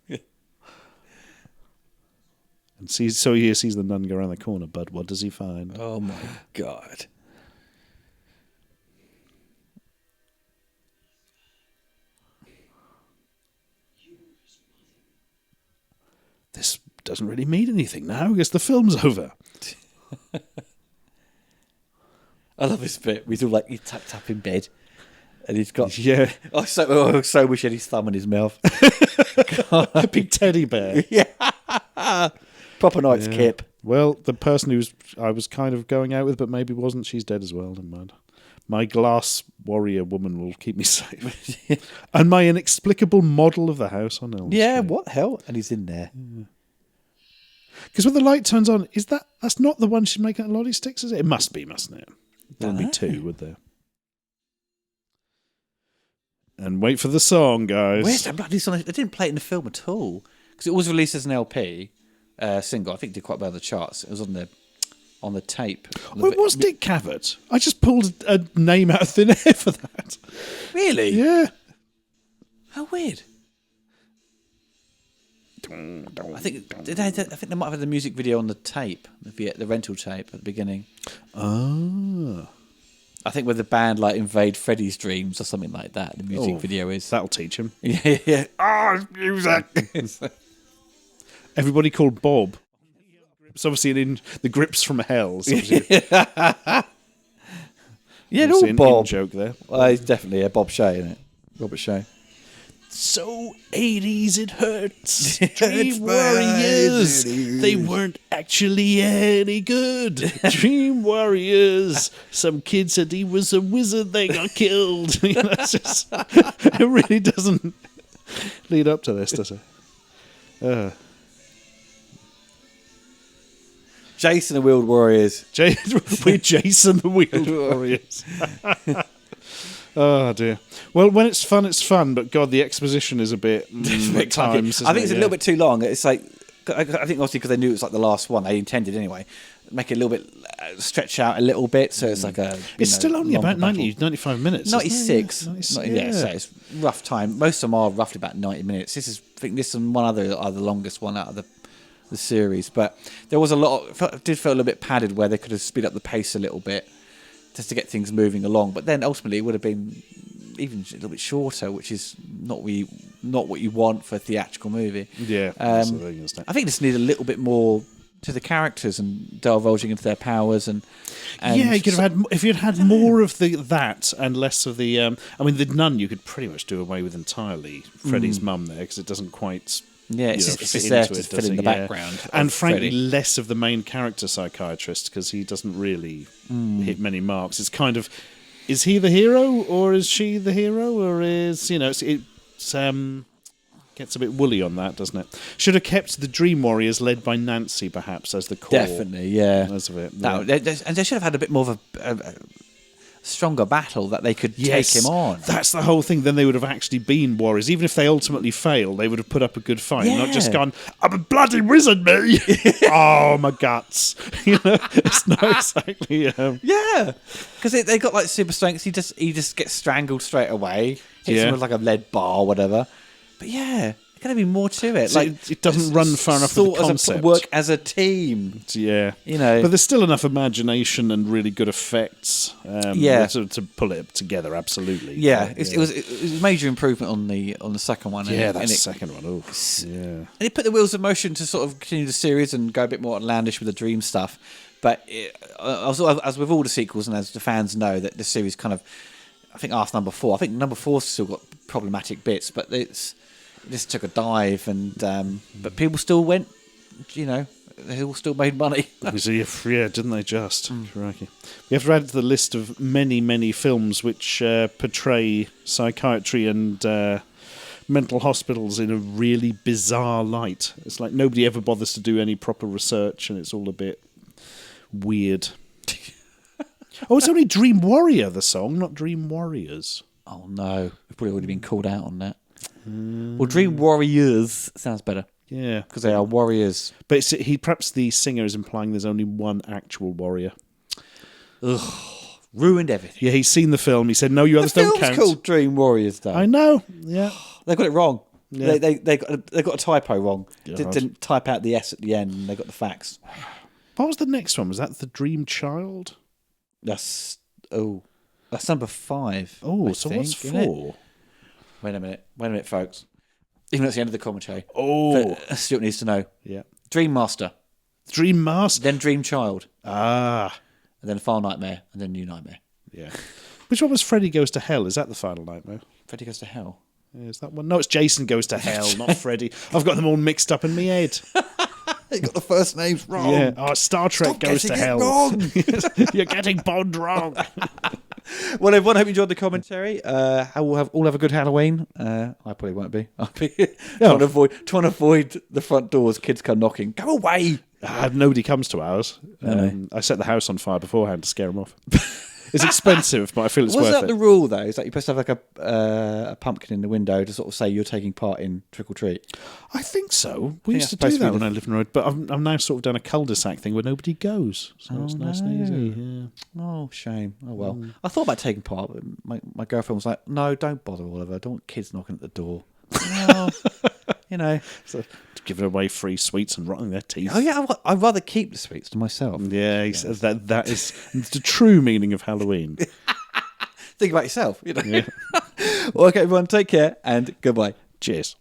Yeah. And sees the nun go around the corner, but what does he find? Oh my God. This doesn't really mean anything now. I guess the film's over. I love this bit. He's all like, he's tapped up in bed. And he's got... Yeah. I so wish he had his thumb in his mouth. A big teddy bear. Yeah. Proper night's kip. Well, the person I was kind of going out with, but maybe wasn't, she's dead as well. Never mind. My glass warrior woman will keep me safe. And my inexplicable model of the house on Elm Yeah, Street. what the hell? And he's in there. Because when the light turns on, that's not the one she's making at Lottie Sticks, is it? It must be, mustn't it? There wouldn't be two, would there? And wait for the song, guys. Where's that bloody song? They didn't play it in the film at all. Because it was released as an LP single. I think it did quite well in the charts. It was on the tape. When was Dick Cavett? I just pulled a name out of thin air for that. Really? Yeah. How weird. I think they might have had the music video on the tape, the rental tape at the beginning. Ah. I think where the band like invade Freddie's dreams or something like that. The music video is. That'll teach him. Yeah. Oh, music. Everybody called Bob. It's obviously in the Grips from Hell. Yeah, It's no Bob. joke there. He's definitely Bob Shea, isn't it? Robert Shea. So 80s it hurts. Hurts Dream my Warriors. eyes. They weren't actually any good. Dream Warriors. Some kid said he was a wizard. They got killed. It really doesn't lead up to this, does it? Jason the Wheeled Warriors. We're Jason the Wheeled Warriors. Oh dear. Well, when it's fun, but God, the exposition is a bit at times. I think it's a little bit too long. It's like I think obviously because they knew it was like the last one, they intended anyway, make it a little bit, stretch out a little bit, so it's like a. It's still only about 95 minutes. 96. Isn't it? Yeah, so it's rough time. Most of them are roughly about 90 minutes. I think this and one other are the longest one out of the series, but there was a lot. It did feel a little bit padded where they could have speed up the pace a little bit just to get things moving along. But then ultimately it would have been even a little bit shorter, which is not what you want for a theatrical movie. Yeah, that's the thing, isn't it? I think this need a little bit more to the characters and divulging into their powers and yeah, you could have had if you'd had more of that and less of the. I mean, the nun you could pretty much do away with entirely. Freddie's mum there because it doesn't quite. Yeah, it's just there to fill in the background. And frankly, less of the main character psychiatrist because he doesn't really hit many marks. It's kind of, is he the hero or is she the hero or is it's gets a bit woolly on that, doesn't it? Should have kept the Dream Warriors led by Nancy perhaps as the core. Definitely, yeah. As of it, no, and they should have had a bit more of a stronger battle that they could take him on. That's the whole thing. Then they would have actually been warriors. Even if they ultimately fail, they would have put up a good fight. Not just gone, I'm a bloody wizard, me. Oh, my guts. It's not exactly... Yeah. Because they got like super strength. He just gets strangled straight away. Hits him with like a lead bar or whatever. But yeah... There's going to be more to it. So it doesn't run far enough with the concept. Work as a team. Yeah. But there's still enough imagination and really good effects to pull it together, absolutely. Yeah. It was a major improvement on the second one. Yeah, that second one. Oh, yeah. And it put the wheels in motion to sort of continue the series and go a bit more outlandish with the dream stuff. But as with all the sequels and as the fans know, that the series kind of, I think after number 4, I think number 4's still got problematic bits, but this took a dive, and but people still went. They all still made money. Didn't they just? Crikey. We have to add to the list of many, many films which portray psychiatry and mental hospitals in a really bizarre light. It's like nobody ever bothers to do any proper research, and it's all a bit weird. It's only Dream Warrior, the song, not Dream Warriors. Oh no, we've probably already been called out on that. Well, Dream Warriors sounds better. Yeah. Because they are warriors. But perhaps the singer is implying there's only one actual warrior. Ugh. Ruined everything. Yeah, he's seen the film. He said, no, you others don't count. The film's called Dream Warriors, though. I know. Yeah. They got it wrong. Yeah. They got a typo wrong. God. Didn't type out the S at the end, and they got the facts. What was the next one? Was that The Dream Child? That's number 5. Oh, so what's 4? Wait a minute, folks. Even though it's the end of the commentary. Oh. Stuart needs to know. Yeah. Dream Master. Dream Master? Then Dream Child. Ah. And then Final Nightmare. And then New Nightmare. Yeah. Which one was Freddy Goes to Hell? Is that the Final Nightmare? Freddy Goes to Hell. Yeah, is that one? No, it's Jason Goes to Hell, not Freddy. I've got them all mixed up in my head. You got the first names wrong. Yeah. Oh, Star Trek Goes to Hell. Wrong. You're getting Bond wrong. Well, everyone, hope you enjoyed the commentary. We'll all have a good Halloween. I probably won't be. I'll be trying to avoid the front doors. Kids come knocking. Go away. Nobody comes to ours. I set the house on fire beforehand to scare them off. It's expensive, but I feel it's worth it. Was that the rule, though? Is that you're supposed to have like a pumpkin in the window to sort of say you're taking part in trick or treat? I think so. We used to do that when I lived in the road, but I've now sort of done a cul-de-sac thing where nobody goes. So it's nice and easy. Yeah. Oh, shame. Oh, well. I thought about taking part, but my girlfriend was like, no, don't bother, Oliver. I don't want kids knocking at the door. Well, So, giving away free sweets and rotting their teeth. Oh, yeah, I'd rather keep the sweets to myself. Yeah, he says that is the true meaning of Halloween. Think about yourself, Yeah. Well, okay, everyone, take care and goodbye. Cheers.